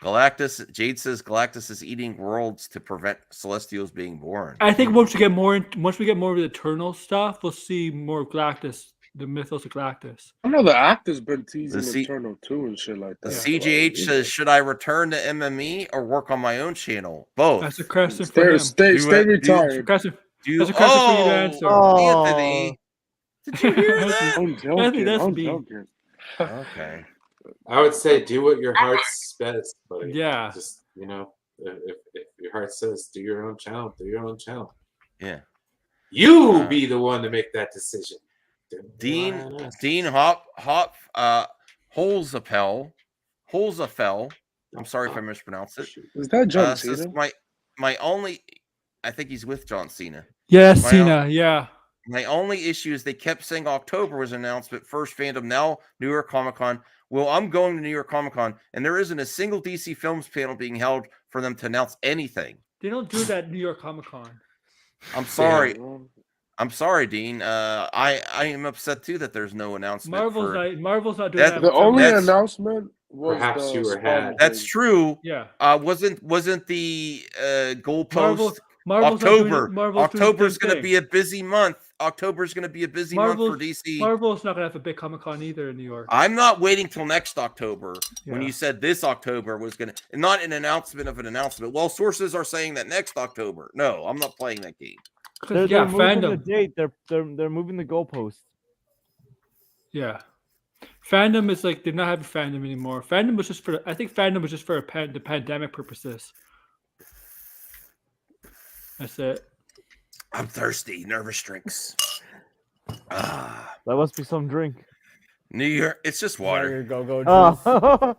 Galactus, Jade says Galactus is eating worlds to prevent Celestials being born. I think once we get more of the Eternal stuff, we'll see more of Galactus, the mythos of Galactus. I know the actor's been teasing Eternal too and shit like that. The CGH says, should I return to MME or work on my own channel? Both. That's a question for him. Stay retired. That's a question for you to answer. Anthony, did you hear that? I'm joking. Okay. I would say do what your heart says, buddy. Yeah. Just, you know, if your heart says do your own channel, do your own channel. Yeah. You be the one to make that decision. Dean Holzapel. I'm sorry if I mispronounced it. Is that John Cena? My only, I think he's with John Cena. Yeah, Cena. Yeah. My only issue is they kept saying October was announced, but first fandom, now New York Comic Con. Well, I'm going to New York Comic Con, and there isn't a single DC Films panel being held for them to announce anything. They don't do that at New York Comic Con. I'm sorry. I'm sorry, Dean. I am upset too that there's no announcement. Marvel's not doing that. The only announcement was perhaps you were had. That's true. Yeah. Wasn't the goalpost Marvel's October's going to be a busy month. October's going to be a busy month for DC. Marvel's not going to have a big Comic Con either in New York. I'm not waiting till next October when you said this October was going to, not an announcement of an announcement. Well, sources are saying that next October. No, I'm not playing that game. They're moving the date. They're moving the goalpost. Yeah. Fandom is like they're not having fandom anymore. Fandom was just for the pandemic purposes. That's it. I'm thirsty. Nervous drinks. That must be some drink. New York. It's just water. Go.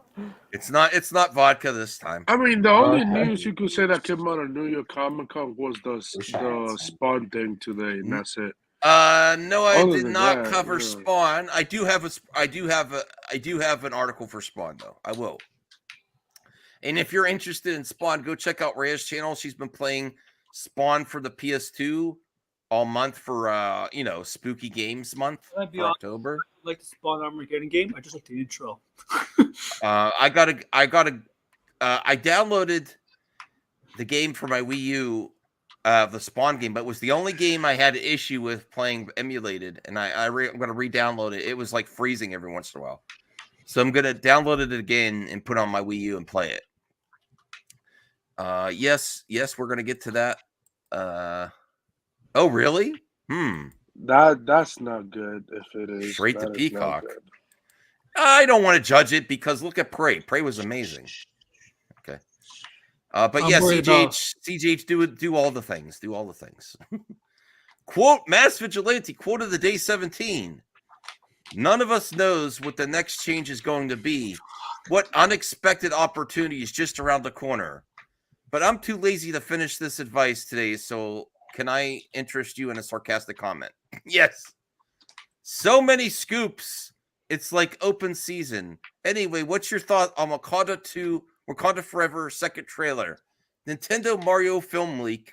It's not vodka this time. I mean, the only news you could say that came out of New York Comic Con was the Spawn thing today, and that's it. No, I Other did than not that, cover yeah. Spawn. I do have an article for Spawn though. I will. And if you're interested in Spawn, go check out Rhea's channel. She's been playing Spawn for the PS2 all month for Spooky Games month I'd be for honest, October. I like the Spawn Armageddon game. I just like the intro. I downloaded the game for my Wii U, the Spawn game, but it was the only game I had an issue with playing emulated, and I'm going to re-download it. It was like freezing every once in a while. So I'm going to download it again and put it on my Wii U and play it. Yes, we're going to get to that. Oh, really? That's not good if it is. Straight to That is not Peacock. good. I don't want to judge it because look at Prey. Prey was amazing. Okay. But I'm yeah, worried about- CGH, do all the things. Do all the things. Quote, Mass Vigilante, quote of the day 17. None of us knows what the next change is going to be. What unexpected opportunity is just around the corner. But I'm too lazy to finish this advice today, so can I interest you in a sarcastic comment? Yes. So many scoops. It's like open season. Anyway, what's your thought on Wakanda 2, Wakanda Forever second trailer? Nintendo Mario film leak.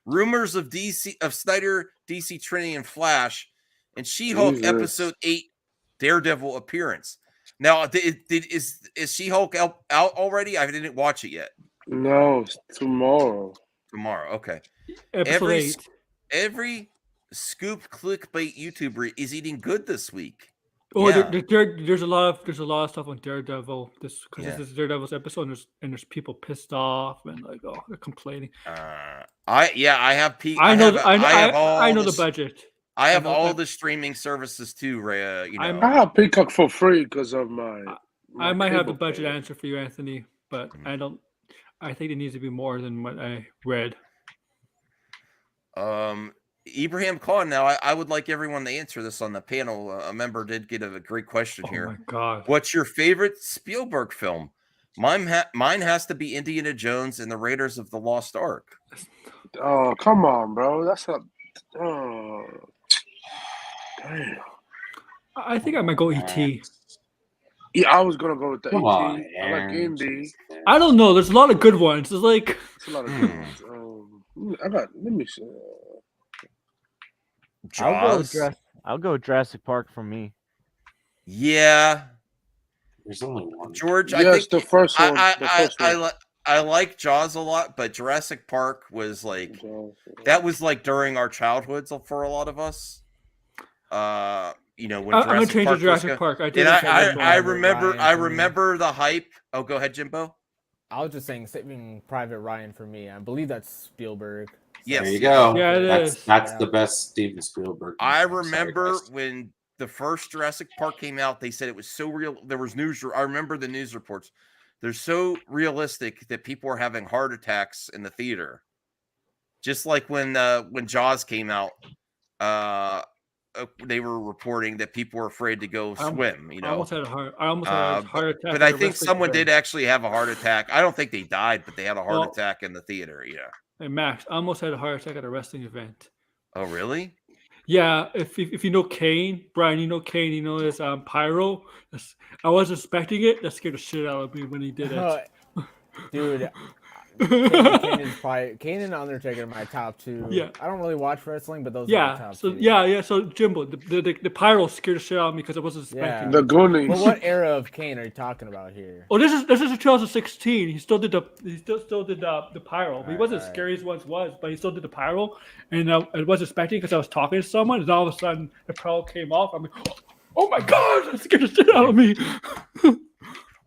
Rumors of Snyder, DC Trinity and Flash, and She-Hulk Jesus. episode 8 Daredevil appearance. Now, is She-Hulk out already? I didn't watch it yet. No, it's tomorrow. Tomorrow, okay. Episode 8. Every scoop clickbait YouTuber is eating good this week. Oh, Yeah. there's a lot of stuff on Daredevil. This is Daredevil's episode, and there's people pissed off and like, oh, they're complaining. I have I know the budget. I have all the streaming services too, Rhea. I have Peacock for free because of my I might have the cable budget pay. answer for you, Anthony, but I don't. I think it needs to be more than what I read. Ibrahim Khan. Now, I would like everyone to answer this on the panel. A member did get a great question here. Oh my god! What's your favorite Spielberg film? Mine has to be Indiana Jones and the Raiders of the Lost Ark. Oh, come on, bro. That's a. Oh, damn. I think I might go ET. Yeah, I was gonna go with the Come ET. on, I like Aaron. Game D. I don't know. There's a lot of good ones. It's like It's a lot of good ones. Let me see. Jaws. I'll go Jurassic Park for me. Yeah, There's only one. George. Yes, I think the first one. I like Jaws a lot, but Jurassic Park was like that was like during our childhoods for a lot of us. When I'm Jurassic gonna change Park to Jurassic Park. I remember the hype. Oh, go ahead, Jimbo. I was just saying, Saving Private Ryan for me. I believe that's Spielberg. Yes. There you go. Yeah, it is. That's the best Steven Spielberg. I I'm sorry, remember guys. when the first Jurassic Park came out, they said it was so real. There was news. I remember the news reports. They're so realistic that people were having heart attacks in the theater. Just like when Jaws came out, they were reporting that people were afraid to go swim. I almost had a heart attack. But I think someone did actually have a heart attack. I don't think they died, but they had a heart attack in the theater. Yeah. Hey Max, I almost had a heart attack at a wrestling event. Oh, really? Yeah, if you know Kane, Brian, you know Kane, you know his pyro. I wasn't expecting it. That scared the shit out of me when he did it. Dude, Kane and Undertaker are my top two. Yeah. I don't really watch wrestling, but those are my top two. So Jimbo, the pyro scared the shit out of me because I wasn't expecting it. The Goonies. Well, what era of Kane are you talking about here? Oh, this is 2016. He still did the pyro. He wasn't as scary as once was, but he still did the pyro. And I wasn't expecting because I was talking to someone, and all of a sudden the pyro came off. I'm like, oh my god, that scared the shit out of me.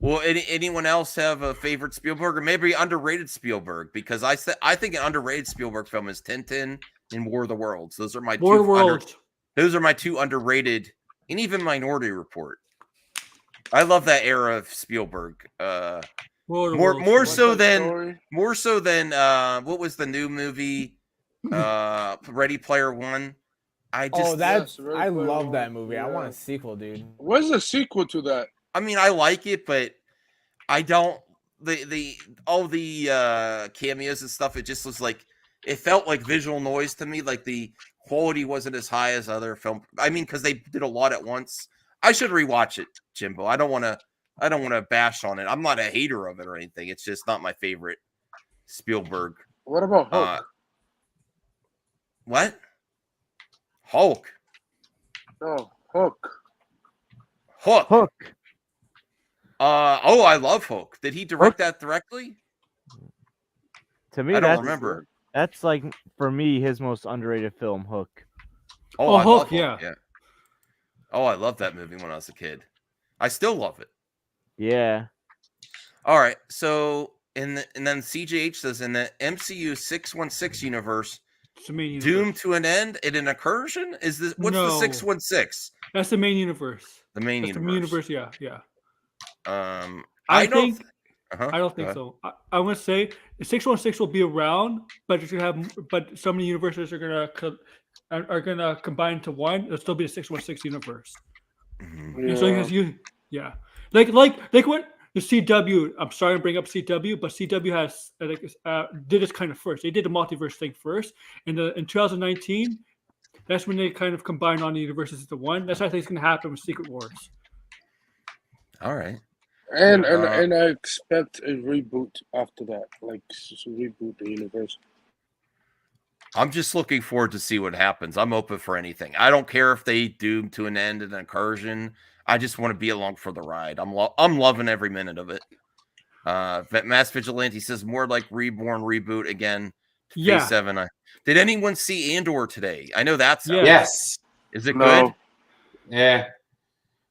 Well, anyone else have a favorite Spielberg or maybe underrated Spielberg? Because I think an underrated Spielberg film is Tintin and War of the Worlds. Those are my those are my two underrated, and even Minority Report. I love that era of Spielberg. More so than what was the new movie? Ready Player One. I love that movie. I want a sequel, dude. Where's the sequel to that? I mean, I like it, but I don't. All the cameos and stuff. It just was like it felt like visual noise to me. Like the quality wasn't as high as other film. I mean, because they did a lot at once. I should rewatch it, Jimbo. I don't want to bash on it. I'm not a hater of it or anything. It's just not my favorite Spielberg. What about Hulk? What? Hulk? No, Hook. Hook. I love Hulk. Did he direct that directly? To me, I don't remember. That's like for me his most underrated film, Hook. Oh, I Hulk, love Hulk, yeah. Oh, I loved that movie when I was a kid. I still love it. Yeah. All right. So, and then CJH says in the MCU 616 universe, doomed to an end in an incursion? Is this what's the 616? That's the main universe. The main universe. The main universe, yeah. I don't think so. I want to say the 616 will be around, but it's gonna have. But so many universes are gonna combine into one. It'll still be a 616 universe. Yeah. So like what the CW. I'm sorry to bring up CW, but CW has did this kind of first. They did the multiverse thing first, and in 2019, that's when they kind of combined all the universes into one. That's what I think is going to happen with Secret Wars. All right. And I expect a reboot after that, like reboot the universe. I'm just looking forward to see what happens. I'm open for anything. I don't care if they doom to an end an incursion. I just want to be along for the ride. I'm loving every minute of it. Mass Vigilante says more like Reborn reboot again. Phase 7. Did anyone see Andor today? I know that's out. Yes. Is it good? Yeah.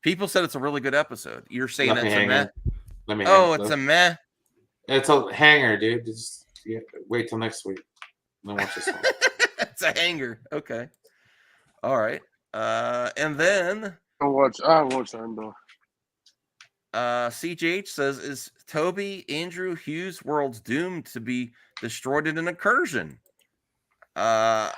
People said it's a really good episode. You're saying that's a meh? It's a meh. It's a hanger, dude. Just wait till next week. Then watch this one. It's a hanger. Okay. All right. And then I watch Andor. CJH says, is Toby Andrew Hughes' world's doomed to be destroyed in an incursion? You're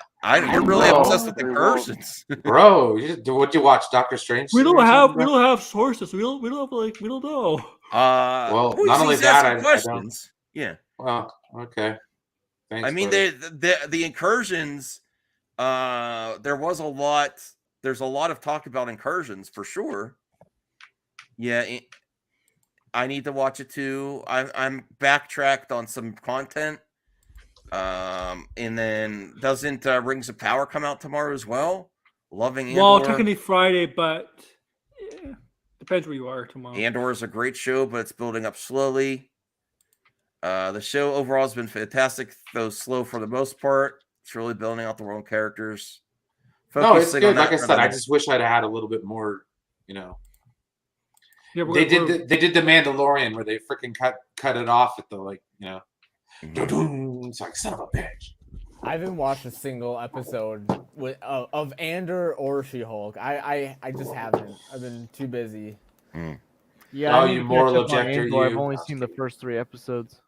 really obsessed with incursions, bro. What'd you watch? Doctor Strange? We don't have sources. We don't know. Well, not only that, I don't. Yeah. Well, okay. Thanks, I mean, the incursions. There's a lot of talk about incursions for sure. Yeah, I need to watch it too. I'm backtracked on some content. And then doesn't Rings of Power come out tomorrow as well? Loving Andor. Well, technically Friday, but depends where you are tomorrow. Andor is a great show, but it's building up slowly. The show overall has been fantastic, though slow for the most part. It's really building out the world characters. No, it's good. Like I said, I just wish I'd had a little bit more, Yeah, they did the Mandalorian where they freaking cut it off at the It's like, son of a bitch. I haven't watched a single episode of Andor or She-Hulk. I just haven't. I've been too busy. Yeah, you moral objector. I've only seen the first 3 episodes.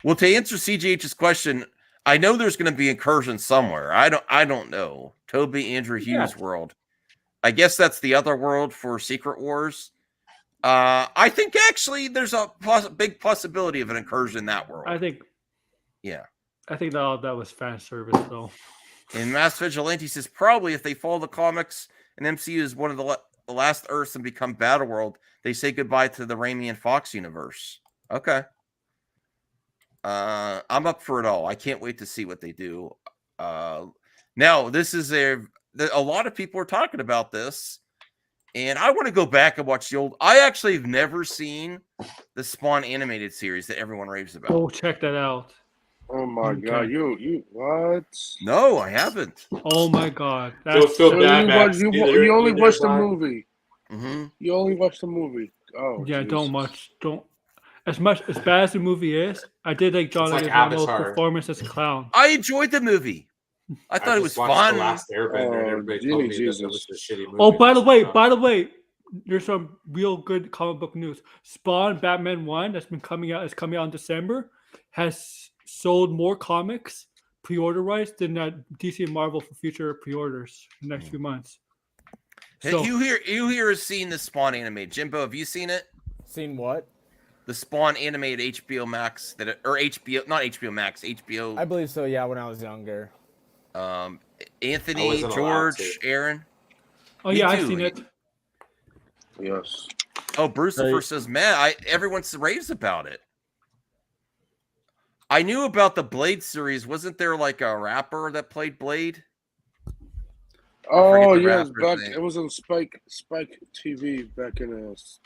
Well, to answer CGH's question, I know there's going to be incursion somewhere. I don't know. Toby Andrew Hughes' world. I guess that's the other world for Secret Wars. I think actually there's a big possibility of an incursion in that world. I think that was fan service though. And Mass Vigilante says probably if they follow the comics and MCU is one of the last Earths and become Battle World, they say goodbye to the Raimi and Fox universe. Okay. I'm up for it all. I can't wait to see what they do. Now this is a lot of people are talking about this. And I want to go back and watch the old. I actually have never seen the Spawn animated series that everyone raves about. Go check that out. Oh my god, you what? No, I haven't. Oh my god, you only watched the movie. Mm-hmm. You only watched the movie. Oh yeah, geez. don't. As bad as the movie is, I did like John Leguizamo's performance as a clown. I enjoyed the movie. I thought it was fun. The Last Airbender, everybody told me that it was a shitty movie. Oh, by the way, there's some real good comic book news. Spawn Batman 1 that's been coming out in December has sold more comics pre-order rights than DC and Marvel for future pre-orders in the next few months. So, you here has seen the Spawn animated. Jimbo, have you seen it? Seen what? The Spawn animated HBO Max or HBO, not HBO Max, HBO. I believe so. Yeah, when I was younger. Anthony, George, Aaron. Oh yeah, I've seen it. Yes. Oh, Brucifer says, man, everyone raves about it. I knew about the Blade series. Wasn't there like a rapper that played Blade? Oh yeah, it was on Spike TV back in it was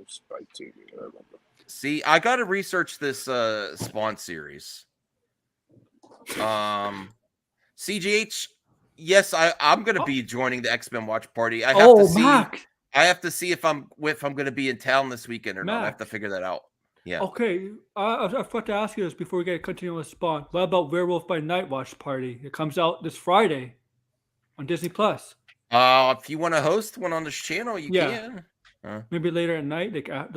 Spike TV. I remember. See, I got to research this Spawn series. CGH, yes, I'm going to be joining the X-Men watch party. I have to see. Mac. I have to see if I'm going to be in town this weekend or not. I have to figure that out. Yeah. Okay, I forgot to ask you this before we get continue with Spawn. What about Werewolf by Night watch party? It comes out this Friday on Disney Plus. If you want to host one on this channel, you can. Maybe later at night, like I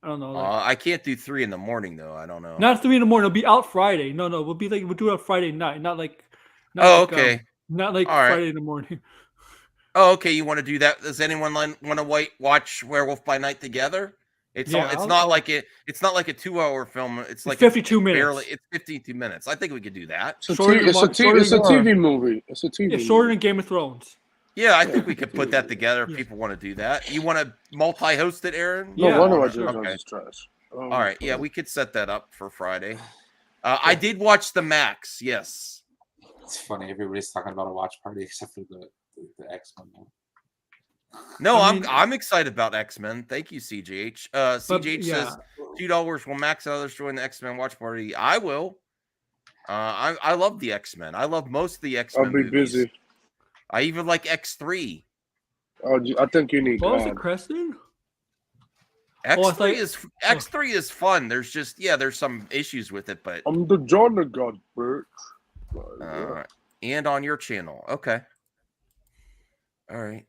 don't know. I can't do 3 a.m. though. I don't know. Not 3 a.m. It'll be out Friday. No, we'll do it on Friday night, not like. Okay. Not like all right. Friday in the morning. Oh, okay. You want to do that? Does anyone want to watch Werewolf by Night together? It's not like a 2-hour film. It's like 52 minutes. It's 52 minutes. I think we could do that. It's a TV movie. It's a TV. It's shorter than Game of Thrones. Yeah, I think we could put that together if people want to do that. You want to multi-host it, Aaron? No wonder why Jones is trash. All right. Yeah, we could set that up for Friday. I did watch the Max. Yes. It's funny. Everybody's talking about a watch party except for the X-Men one. No, I'm excited about X-Men. Thank you, CGH. CGH says $2 will Max and others join the X-Men watch party. I will. I love the X-Men. I love most of the X-Men. I'll be busy. I even like X3. Oh, I think you need. What was it, Creston? X3 is fun. There's just there's some issues with it, but I'm the John God, bitch. And on your channel, okay. All right.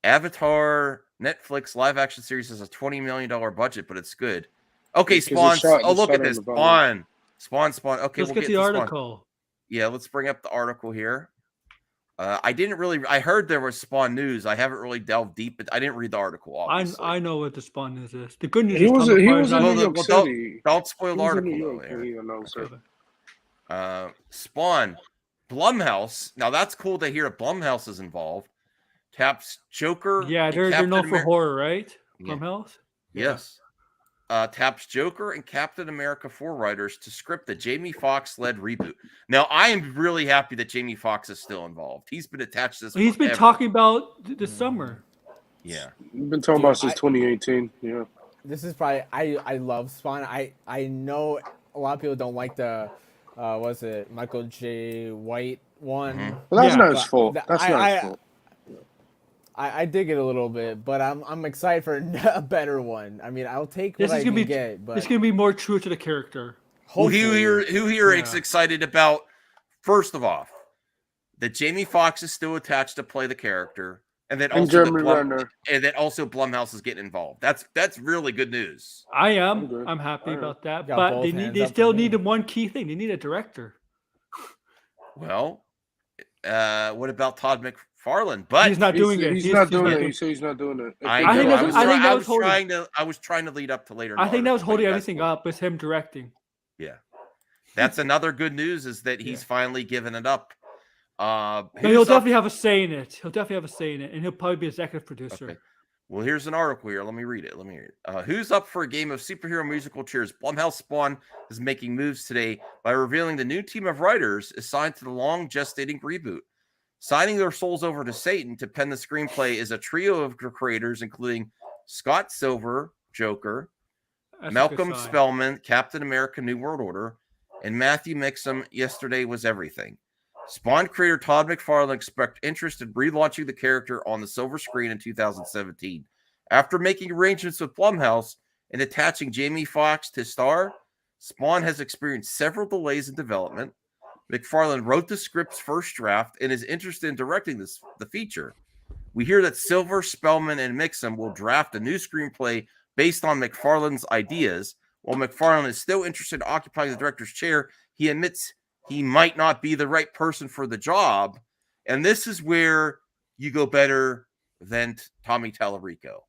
Avatar Netflix live action series has a $20 million budget, but it's good. Okay, Spawn. Look at this. Spawn. Okay, let's get the article. Yeah, let's bring up the article here. I heard there was Spawn news. I haven't really delved deep, but I didn't read the article. Obviously. I know what the Spawn news is. The good news he was in New York City. Don't spoil the article. Spawn. Blumhouse. Now that's cool to hear that Blumhouse is involved. Taps Joker. Yeah, they're known for horror, right? Blumhouse. Yes. Taps Joker and Captain America 4 writers to script the Jamie Foxx-led reboot. Now, I am really happy that Jamie Foxx is still involved. He's been attached to this. He's been talking about this summer. Yeah, we've been talking about since 2018. Yeah, this is probably I love Spawn. I know a lot of people don't like the was it Michael J. White one? Mm-hmm. Well, that's not his fault. That's not his fault. I dig it a little bit, but I'm excited for a better one. I mean, I'll take what I can get, but it's gonna be more true to the character. Who here is excited about? First of all, that Jamie Foxx is still attached to play the character, and that also Blumhouse is getting involved. That's really good news. I'm happy about that, but they still need one key thing. They need a director. Well, what about Todd McFarlane? But he's not doing it. He's not doing it. You say he's not doing it. I was trying to lead up to later. I think that was holding everything up. Was him directing. Yeah, that's another good news is that he's finally given it up. He'll definitely have a say in it. And he'll probably be executive producer. Okay. Well, here's an article here. Let me read it. Who's up for a game of superhero musical chairs? Blumhouse Spawn is making moves today by revealing the new team of writers assigned to the long gestating reboot. Signing their souls over to Satan to pen the screenplay is a trio of creators, including Scott Silver, Joker, Malcolm Spellman, Captain America: New World Order, and Matthew Mixam, Yesterday Was Everything. Spawn creator Todd McFarlane expressed interest in relaunching the character on the silver screen in 2017. After making arrangements with Blumhouse and attaching Jamie Foxx to star, Spawn has experienced several delays in development. McFarlane wrote the script's first draft and is interested in directing the feature. We hear that Silver, Spellman, and Mixam will draft a new screenplay based on McFarlane's ideas. While McFarlane is still interested in occupying the director's chair, he admits he might not be the right person for the job. And this is where you go better than Tommy Tallarico.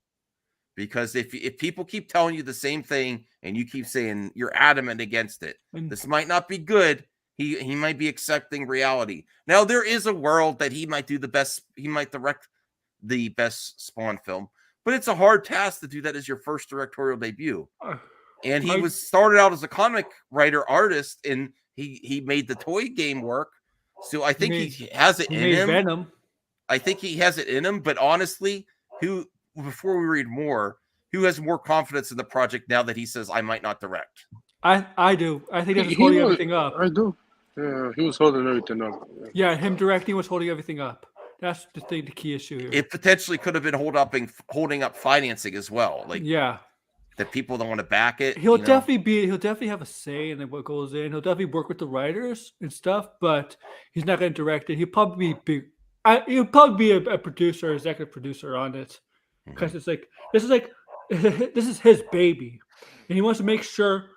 Because if people keep telling you the same thing and you keep saying you're adamant against it, this might not be good. He might be accepting reality. Now there is a world that he might direct the best Spawn film, but it's a hard task to do that as your first directorial debut. And he was started out as a comic writer artist, and he made the toy game work. So I think he has it in him. Venom. I think he has it in him, but honestly, before we read more, who has more confidence in the project now that he says I might not direct? I do. I think that's holding everything up. I do. Yeah, he was holding everything up. Yeah, him directing was holding everything up. That's the key issue here. It potentially could have been holding up financing as well. Like, yeah, that people don't want to back it. He'll definitely have a say in what goes in. He'll definitely work with the writers and stuff, but he's not going to direct it. He'll probably be a producer, executive producer on it, because it's like this is his baby, and he wants to make sure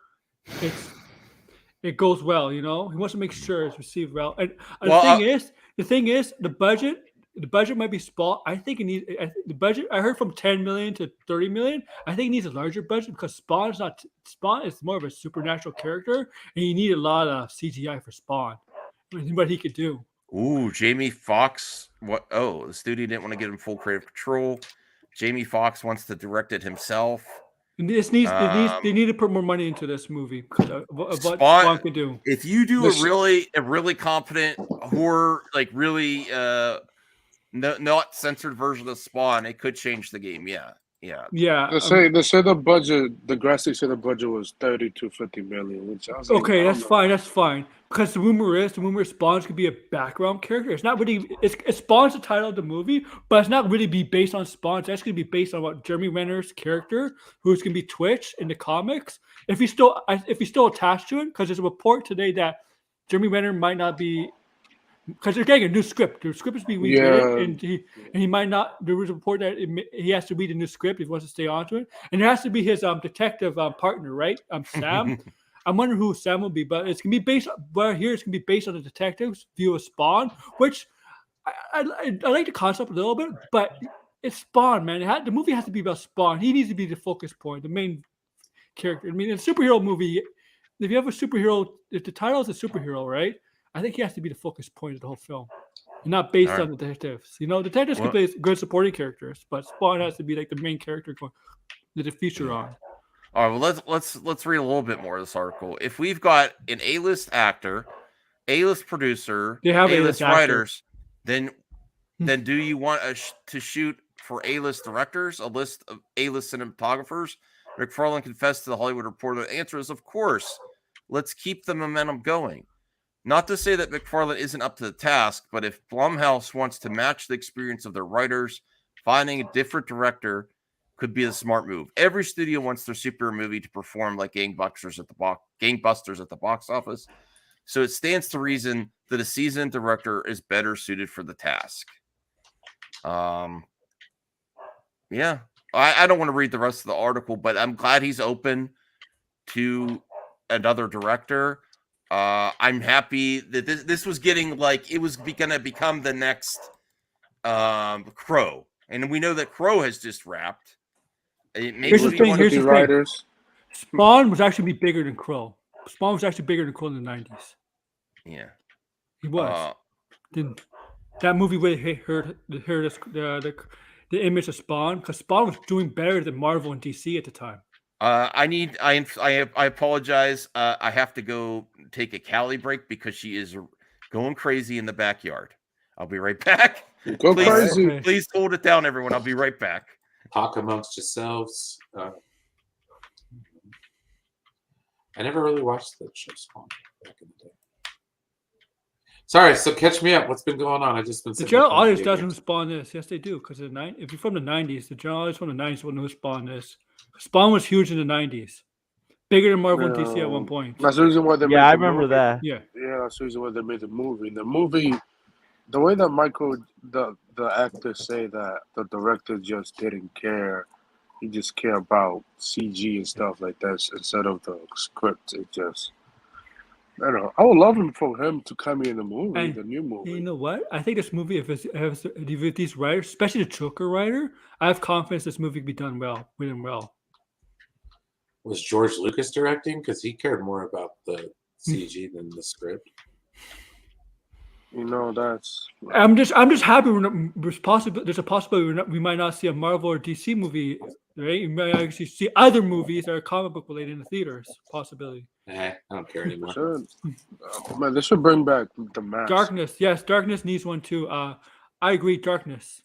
it goes well. You know, he wants to make sure it's received well. And the thing is, the budget might be small. I think the budget. I heard from 10 million to 30 million. I think it needs a larger budget because Spawn is more of a supernatural character, and you need a lot of CGI for Spawn. What he could do. Ooh, Jamie Foxx. What? Oh, the studio didn't want to give him full creative control. Jamie Foxx wants to direct it himself. They need to put more money into this movie because of what Spawn could do. If you do a really competent horror, like really not censored version of Spawn, it could change the game. Yeah. They say the budget. The Grassy said the budget was 30 to 50 million, which I was okay. That's fine. That's fine. Because the rumor is Spawn could be a background character. It's not really. It's Spawn's the title of the movie, but it's not really be based on Spawn. It's actually going to be based on what Jeremy Renner's character, who's going to be Twitch in the comics. If he's still attached to it, because there's a report today that Jeremy Renner might not be. Because they're getting a new script. The script is being rewritten, and he might not. There was a report that he has to read a new script if he wants to stay onto it, and it has to be his detective partner, right? Sam. I'm wondering who Sam will be, but it's gonna be based. But here it's gonna be based on the detective's view of Spawn, which I like the concept a little bit, but it's Spawn, man. The movie has to be about Spawn. He needs to be the focus point, the main character. I mean, in a superhero movie, if you have a superhero, if the title is a superhero, right? I think he has to be the focus point of the whole film, and not based on the detectives. You know, detectives can play good supporting characters, but Spawn has to be like the main character that they feature on. All right, well, let's read a little bit more of this article. If we've got an A-list actor, A-list producer, A-list writers, then do you want to shoot for A-list directors, a list of A-list cinematographers? McFarlane confessed to the Hollywood Reporter. The answer is, of course. Let's keep the momentum going. Not to say that McFarlane isn't up to the task, but if Blumhouse wants to match the experience of their writers, finding a different director could be a smart move. Every studio wants their superhero movie to perform like gangbusters at the box office. So it stands to reason that a seasoned director is better suited for the task. Yeah. I don't want to read the rest of the article, but I'm glad he's open to another director. I'm happy that this was getting like it was going to become the next Crow. And we know that Crow has just wrapped. Here's the thing. Spawn was actually bigger than Crow. Spawn was actually bigger than Crow in the 90s. Yeah. He was. That movie really hurt the image of Spawn because Spawn was doing better than Marvel and DC at the time. I apologize. I have to go take a Cali break because she is going crazy in the backyard. I'll be right back. Go crazy. Please hold it down, everyone. I'll be right back. Talk amongst yourselves. I never really watched that show Spawn back in the day. Sorry, so catch me up. What's been going on? I just been. The general audience doesn't know who Spawn is. Yes, they do. Because if you're from the 90s, the general audience from the 90s will know who Spawn is. Spawn was huge in the 90s, bigger than Marvel and DC at one point. That's the reason why they. Yeah, I remember that. Yeah, that's the reason why they made the movie. The movie, the way that the actors say that the director just didn't care. He just cared about CG and stuff like that instead of the script. I don't know. I would love for him to come in the movie, And the new movie. You know what? I think this movie, if these writers, especially the Joker writer, I have confidence this movie could be done well. Was George Lucas directing? Because he cared more about the CG than the script. You know, that's. I'm just happy there's a possibility we might not see a Marvel or DC movie, right? You might actually see other movies that are comic book related in the theaters. Possibility. I don't care anymore. Man, they should bring back the Mask. Darkness, yes, Darkness needs one too. I agree, Darkness.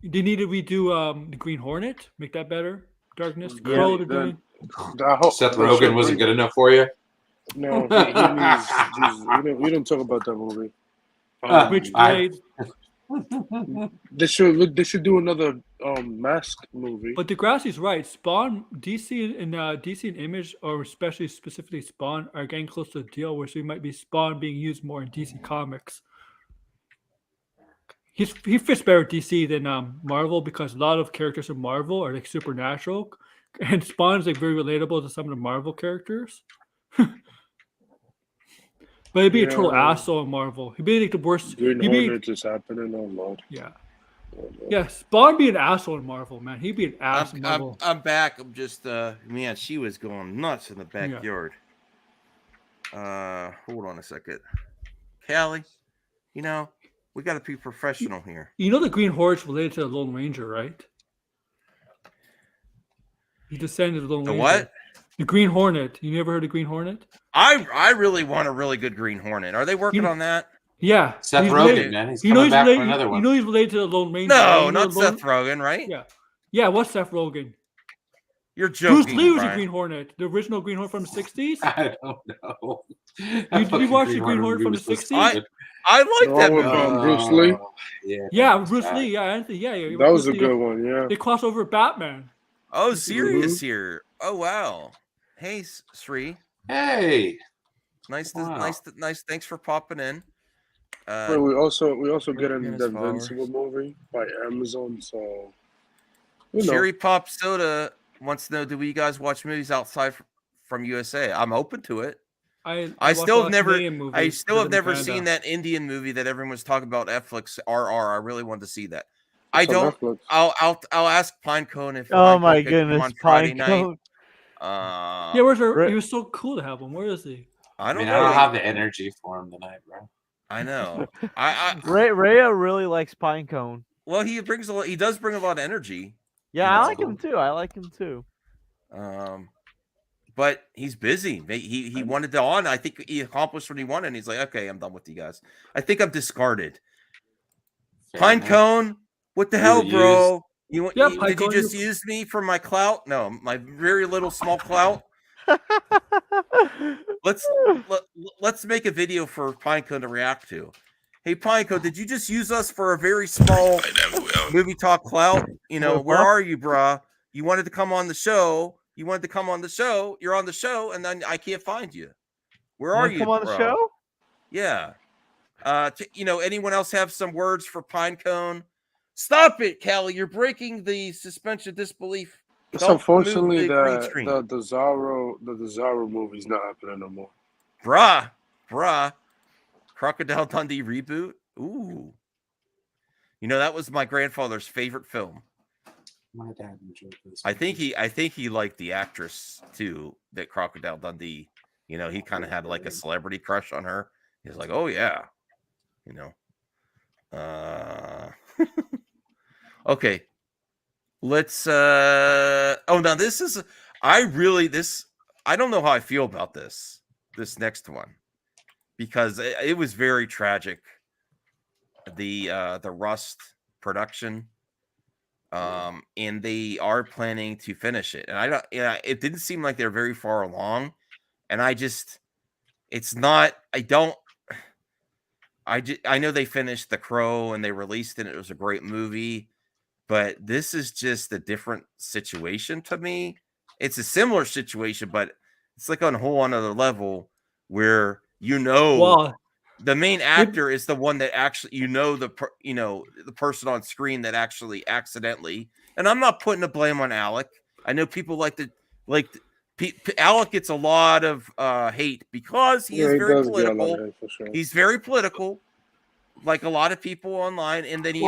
They need to redo the Green Hornet, make that better. Darkness, Crow, they're doing. Seth Rogen wasn't good enough for you. No, we don't talk about that movie. Witchblade. They should do another Mask movie. But Degrassi's right. Spawn, DC and Image, or specifically Spawn, are getting close to a deal where we might be Spawn being used more in DC Comics. He fits better with DC than Marvel because a lot of characters in Marvel are like supernatural, and Spawn is like very relatable to some of the Marvel characters. But he'd be a total asshole in Marvel. He'd be like the worst. Green Hornet is happening. Oh Lord. Yeah. Yeah, Spawn be an asshole in Marvel, man. He'd be an ass in Marvel. I'm back. I'm just man, she was going nuts in the backyard. Hold on a second. Callie, we gotta be professional here. You know the Green Hornet's related to the Lone Ranger, right? He descended of the Lone Ranger. The what? The Green Hornet. You never heard of Green Hornet? I really want a really good Green Hornet. Are they working on that? Yeah. Seth Rogen, man. He's coming back for another one. You know he's related to the Lone Ranger. No, not Seth Rogen, right? Yeah. Yeah, what's Seth Rogen? You're joking. Bruce Lee was Brian. a Green Hornet. The original Green Hornet from the 60s? I don't know. Did you watch the Green Hornet from the 60s? I like that movie. Bruce Lee? Yeah, Bruce Lee. Yeah, Anthony. Yeah. That was a good one, yeah. They crossed over Batman. Oh, serious here. Oh, wow. Hey, Sri. Hey. Nice. Thanks for popping in. We also get in the Invincible movie by Amazon. So, Cherry Pop Soda wants to know: do we guys watch movies outside from USA? I'm open to it. I still have never seen that Indian movie that everyone was talking about. Netflix RR. I really wanted to see that. I don't. I'll ask Pinecone if. Oh my goodness, on Friday night. Yeah, where's her? He was so cool to have him. Where is he? I don't have the energy for him tonight, bro. I know. Rhea really likes Pinecone. Well, he does bring a lot of energy. Yeah, I like him too. But he's busy. He wanted to on. I think he accomplished what he wanted, and he's like, okay, I'm done with you guys. I think I'm discarded. Pinecone, what the hell, bro? Did you just use me for my clout? No, my very little small clout. Let's make a video for Pinecone to react to. Hey, Pinecone, did you just use us for a very small movie talk clout? Where are you, brah? You wanted to come on the show. You're on the show, and then I can't find you. Where are you? Come on the show? Yeah. Anyone else have some words for Pinecone? Stop it, Callie. You're breaking the suspension of disbelief. It's unfortunately the Zorro movie's not happening no more. Bruh. Crocodile Dundee reboot? Ooh. That was my grandfather's favorite film. My dad enjoyed this. I think he liked the actress too, that Crocodile Dundee. He kind of had like a celebrity crush on her. He's like, oh yeah. Okay. Let's now this is I don't know how I feel about this next one, because it was very tragic. The Rust production, and they are planning to finish it, and it didn't seem like they're very far along, and I know they finished The Crow and they released it. It was a great movie. But this is just a different situation to me. It's a similar situation, but it's like on a whole another level where the main actor is the one that actually the person on screen that actually accidentally. And I'm not putting the blame on Alec. I know people like Alec gets a lot of hate because he is very political. Sure. He's very political, like a lot of people online. And then he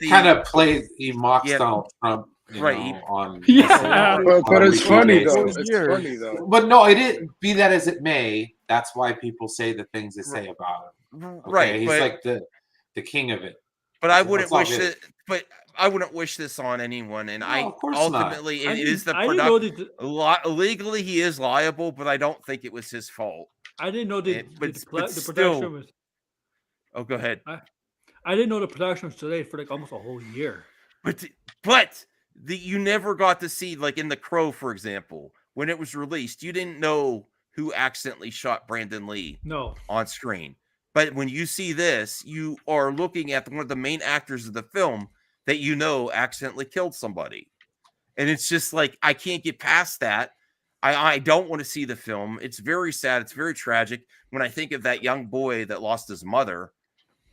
kind of played. He mocks Donald Trump, right? But it's funny though. It's funny though. But no, it didn't. Be that as it may, that's why people say the things they say about him. Okay? Right? He's like the king of it. But I wouldn't wish it. But I wouldn't wish this on anyone, and ultimately it is the production. Legally, he is liable, but I don't think it was his fault. I didn't know the production was. Oh, go ahead. I didn't know the production was delayed for like almost a whole year. But you never got to see, like in The Crow, for example, when it was released, you didn't know who accidentally shot Brandon Lee on screen. But when you see this, you are looking at one of the main actors of the film that you know accidentally killed somebody. And it's just like, I can't get past that. I don't want to see the film. It's very sad. It's very tragic. When I think of that young boy that lost his mother,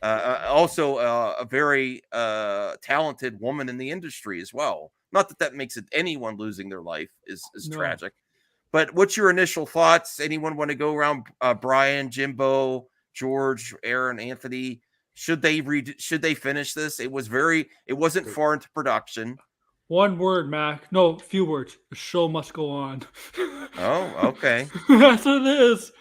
also a very talented woman in the industry as well. Not that makes it anyone losing their life is tragic. But what's your initial thoughts? Anyone want to go around? Brian, Jimbo, George, Aaron, Anthony, should they finish this? It wasn't far into production. One word, Mac. No, few words. The show must go on. Oh, okay. That's what it is.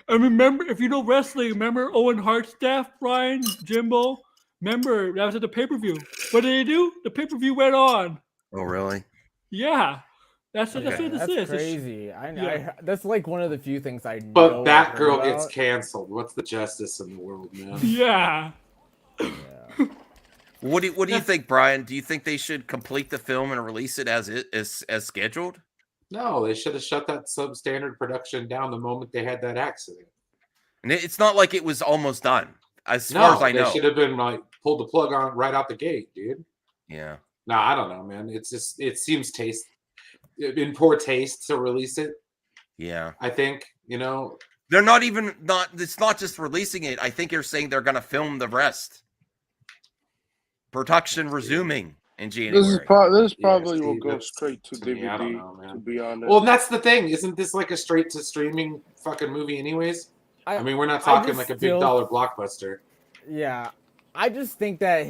And remember, if you know wrestling, remember Owen Hart's death, Brian, Jimbo? Remember, that was at the pay-per-view. What did they do? The pay-per-view went on. Oh, really? Yeah. That's what this That's is. Crazy. I that's like one of the few things I know. But Batgirl gets canceled. What's the justice in the world, man? Yeah. What do you think, Brian? Do you think they should complete the film and release it as scheduled? No, they should have shut that substandard production down the moment they had that accident. And it's not like it was almost done, as far as I know. They should have been like pulled the plug on right out the gate, dude. Yeah. No, I don't know, man. It seems in poor taste to release it. Yeah. I think, they're it's not just releasing it. I think you're saying they're going to film the rest. Production resuming in January. This probably will go straight to DVD, I don't know, man. To be honest. Well, that's the thing. Isn't this like a straight to streaming fucking movie anyways? I mean, we're not talking like a big dollar blockbuster. Yeah. I just think that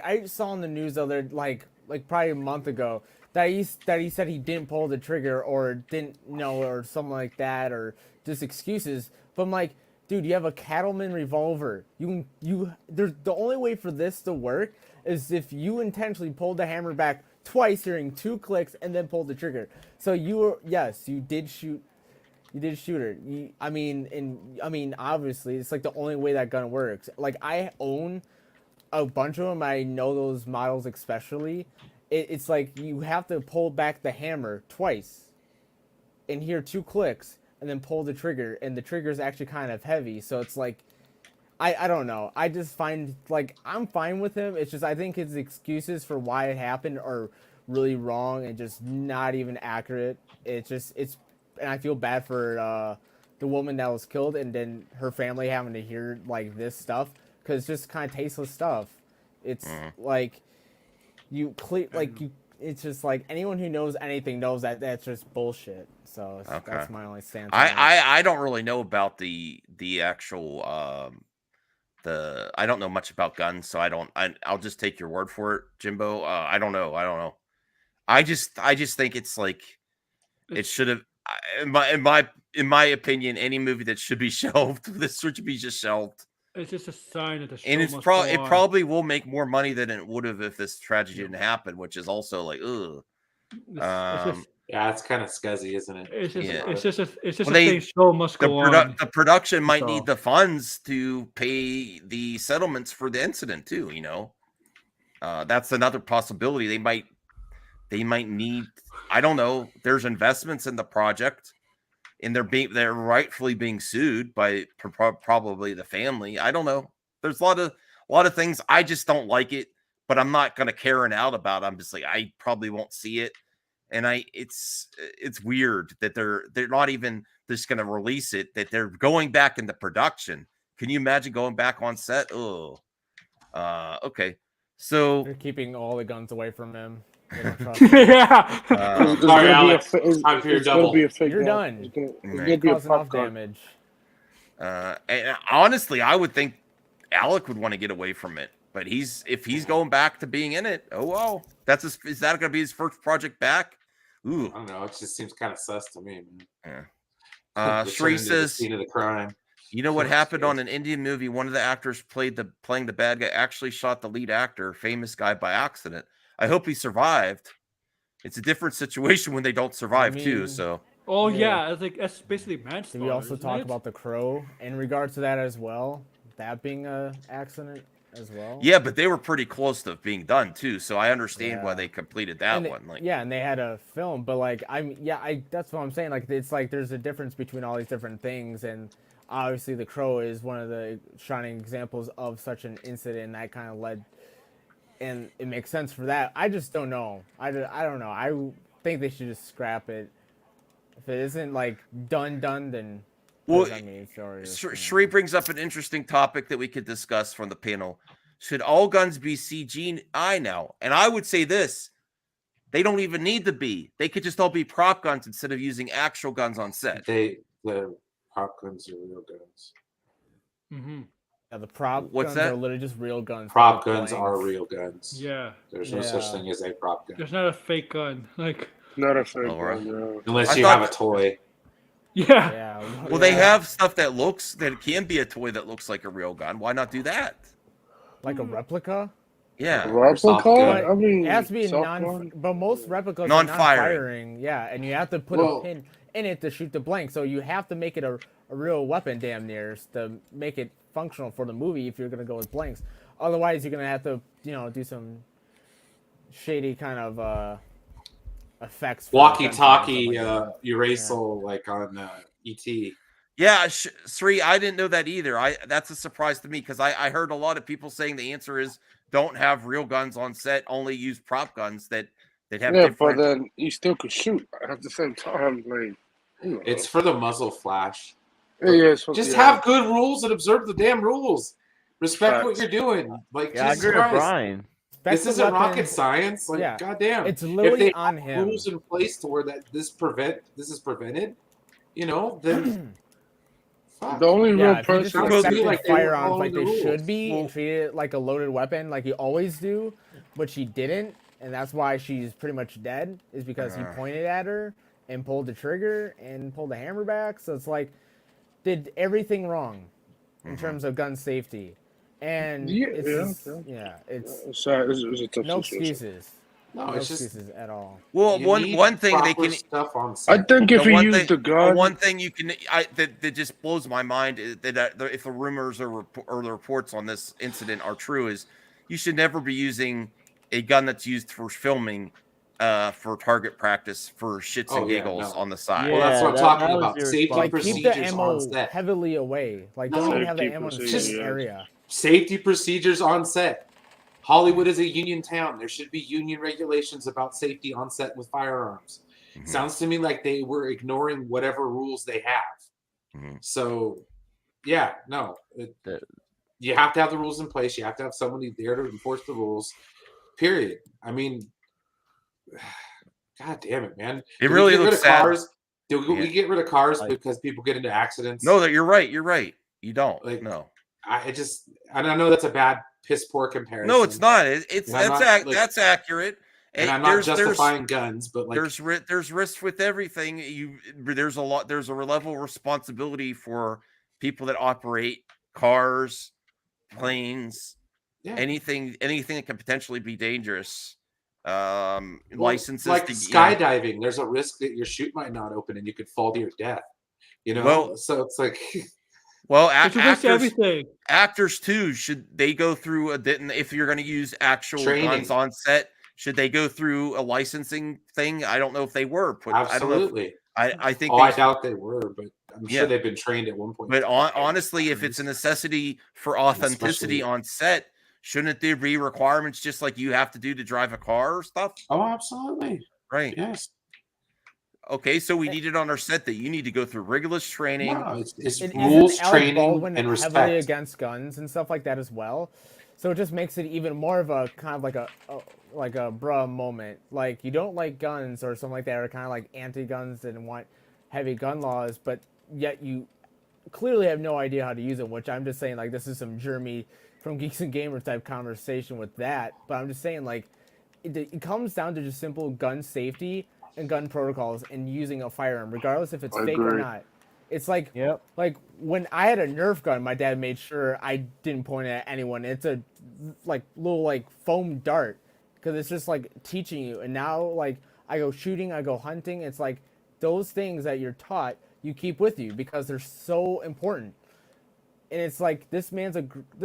I saw on the news the other, like probably a month ago, that he said he didn't pull the trigger or didn't know or something like that, or just excuses. But I'm like, dude, you have a Cattleman revolver. There's the only way for this to work is if you intentionally pulled the hammer back twice during 2 clicks and then pulled the trigger. So you did shoot. You did shoot her. I mean, obviously, it's like the only way that gun works. Like, I own a bunch of them. I know those models especially. It's like you have to pull back the hammer twice and hear 2 clicks and then pull the trigger, and the trigger is actually kind of heavy. So it's like, I don't know. I just find, like, I'm fine with him. It's just I think his excuses for why it happened are really wrong and just not even accurate. And I feel bad for the woman that was killed and then her family having to hear, like, this stuff, because it's just kind of tasteless stuff. It's like, it's just like anyone who knows anything knows that that's just bullshit. So that's my only stance. I don't really know about the actual I don't know much about guns, so I'll just take your word for it, Jimbo. I don't know. I just think it's like it should have, in my opinion, any movie that should be shelved, this should be just shelved. It's just a sign that the show and must go on. It probably will make more money than it would have if this tragedy didn't happen, which is also like, ugh. Yeah, it's kind of scuzzy, isn't it? It's just a thing. Show must go on. The production might need the funds to pay the settlements for the incident too. That's another possibility. They might need. I don't know. There's investments in the project, and they're rightfully being sued by probably the family. I don't know. There's a lot of things. I just don't like it, but I'm not going to care out about it. I'm just like, I probably won't see it. And it's weird that they're not even just going to release it, that they're going back into production. Can you imagine going back on set? Oh, okay. So they're keeping all the guns away from him. They don't trust him. Yeah. Sorry, Alex. Time for your double. You're done. It's You're gonna be a causing enough popcorn. damage. And honestly, I would think Alec would want to get away from it. But if he's going back to being in it, oh well. Is that going to be his first project back? Ooh, I don't know. It just seems kind of sus to me, man. Yeah. Shree says, scene of the crime. You know what happened on an Indian movie? One of the actors playing the bad guy actually shot the lead actor, famous guy, by accident. I hope he survived. It's a different situation when they don't survive too. So. Oh yeah, it's like that's basically manslaughter. Did we also talk it? about The Crow in regards to that as well? That being a accident as well. Yeah, but they were pretty close to being done too, so I understand why they completed that one. Like, yeah, and they had a film, but like that's what I'm saying. Like, it's like there's a difference between all these different things, and obviously The Crow is one of the shining examples of such an incident that kind of led, and it makes sense for that. I just don't know. I don't know. I think they should just scrap it. If it isn't like done, then. Well, I mean, Shree brings up an interesting topic that we could discuss from the panel. Should all guns be CGI now? And I would say this: they don't even need to be. They could just all be prop guns instead of using actual guns on set. The prop guns are real guns. Mm-hmm. Yeah, the prop guns are literally just real guns. Prop guns are real guns. Yeah. There's no such thing as a prop gun. There's not a fake gun. Like. Not a fake gun, no. Unless you have a toy. Yeah. Well, they have stuff that can be a toy that looks like a real gun. Why not do that? Like a replica? Yeah. A replica? I mean, it has to be but most replicas non-firing. are non-firing. Yeah, and you have to put a pin in it to shoot the blank. So you have to make it a real weapon, damn near, to make it functional for the movie. If you're gonna go with blanks, otherwise you're gonna have to, do some shady kind of effects. Walkie-talkie erasal like on ET. Yeah, Sri, I didn't know that either. That's a surprise to me because I heard a lot of people saying the answer is don't have real guns on set, only use prop guns that have different. But then you still could shoot at the same time. Like, it's for the muzzle flash. Yeah, just have good rules and observe the damn rules. Respect what you're doing. Like, I agree with Brian. This isn't rocket science. Like, goddamn, it's literally if they on have him. rules in place to where this is prevented, then the only real person would be like firearms like they should be and treat it like a loaded weapon, like you always do, but she didn't, and that's why she's pretty much dead. Is because he pointed at her and pulled the trigger and pulled the hammer back. So it's like, did everything wrong in terms of gun safety. And it's no excuses. No excuses at all. Well, one thing they can stuff on set. I think if you use the gun, one thing you can that just blows my mind is that if the rumors or the reports on this incident are true, is you should never be using a gun that's used for filming for target practice for shits and giggles on the side. Well, that's what I'm talking about. Safety like, procedures keep the ammo on set. heavily away. Like, don't even have the ammo in this area. Safety procedures on set. Hollywood is a union town. There should be union regulations about safety on set with firearms. Sounds to me like they were ignoring whatever rules they have. So, yeah, no. You have to have the rules in place. You have to have somebody there to enforce the rules, period. I mean, God damn it, man. It really looks sad. Do we get rid of cars because people get into accidents? No, you're right. You're right. You don't. No. I know that's a bad piss poor comparison. No, it's not. That's accurate. And I'm not justifying guns, but like there's risks with everything. There's a level of responsibility for people that operate cars, planes, anything that can potentially be dangerous. Licenses like skydiving. There's a risk that your chute might not open and you could fall to your death. So it's like. Well, actors too, should they go through if you're going to use actual guns on set, should they go through a licensing thing? I don't know if they were. Absolutely. I think. I doubt they were, but I'm sure they've been trained at one point. But honestly, if it's a necessity for authenticity on set, shouldn't there be requirements just like you have to do to drive a car or stuff? Oh, absolutely. Right. Yes. Okay, so we need it on our set that you need to go through rigorous training. No, it's And rules, isn't Alec training, Baldwin and heavily respect. against guns and stuff like that as well? So it just makes it even more of a kind of like a bruh moment. Like, you don't like guns or something like that, or kind of like anti-guns and want heavy gun laws, but yet you clearly have no idea how to use it, which I'm just saying, like, this is some Jeremy from Geeks and Gamers type conversation with that. But I'm just saying, like, it comes down to just simple gun safety and gun protocols and using a firearm, regardless if it's fake or not. It's like, like when I had a Nerf gun, my dad made sure I didn't point it at anyone. It's a like little like foam dart, because it's just like teaching you. And now like I go shooting, I go hunting. It's like those things that you're taught, you keep with you because they're so important. And it's like this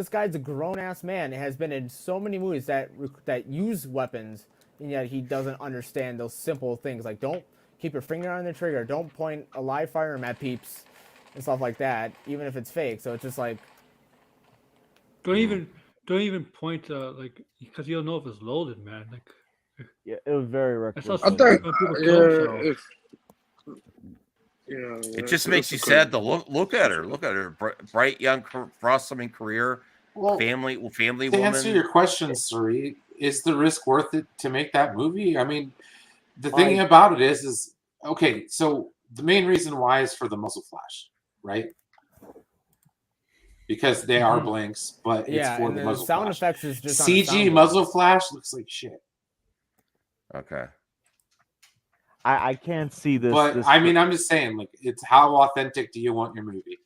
guy's a grown ass man. It has been in so many movies that use weapons, and yet he doesn't understand those simple things. Like, don't keep your finger on the trigger. Don't point a live firearm at peeps and stuff like that, even if it's fake. So it's just like, don't even point like, because you don't know if it's loaded, man. Like, yeah, it was very reckless. I think, It just makes you sad to look at her. Look at her, bright young, blossoming career, family To woman. answer your question, Suri, is the risk worth it to make that movie? I mean, the thing about it is okay. So the main reason why is for the muzzle flash, right? Because they are blanks, but it's for the muzzle sound flash. effects is just CG muzzle flash looks like shit. Okay. I can't see this. But I mean, I'm just saying, like, it's how authentic do you want your movie?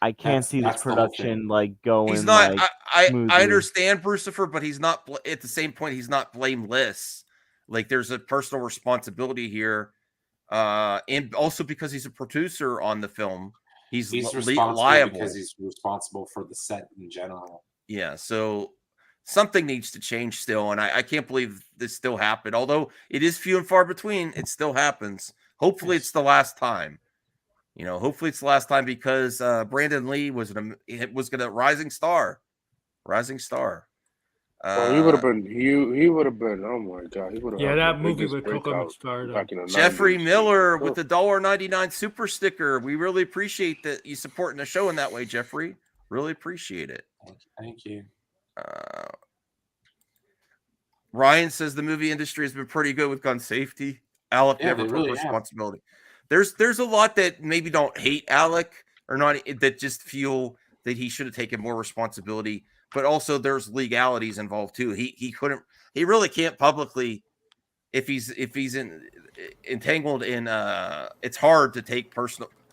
I can't see this production like going. He's not. Like, I understand Brucifer, but he's not. At the same point, he's not blameless. Like, there's a personal responsibility here, and also because he's a producer on the film, he's responsible liable because he's responsible for the set in general. Yeah, so something needs to change still, and I can't believe this still happened. Although it is few and far between, it still happens. Hopefully, it's the last time. You know, hopefully it's the last time, because Brandon Lee was gonna rising star. Well, he would have been. He would have been. Oh my god, he would have. Yeah, that movie would took him started. Jeffrey Miller with the $1.99 super sticker. We really appreciate that you supporting the show in that way, Jeffrey. Really appreciate it. Thank you. Ryan says the movie industry has been pretty good with gun safety. Alec never took responsibility. There's a lot that maybe don't hate Alec or not, that just feel that he should have taken more responsibility. But also there's legalities involved too. He really can't publicly, if he's entangled in it's hard to take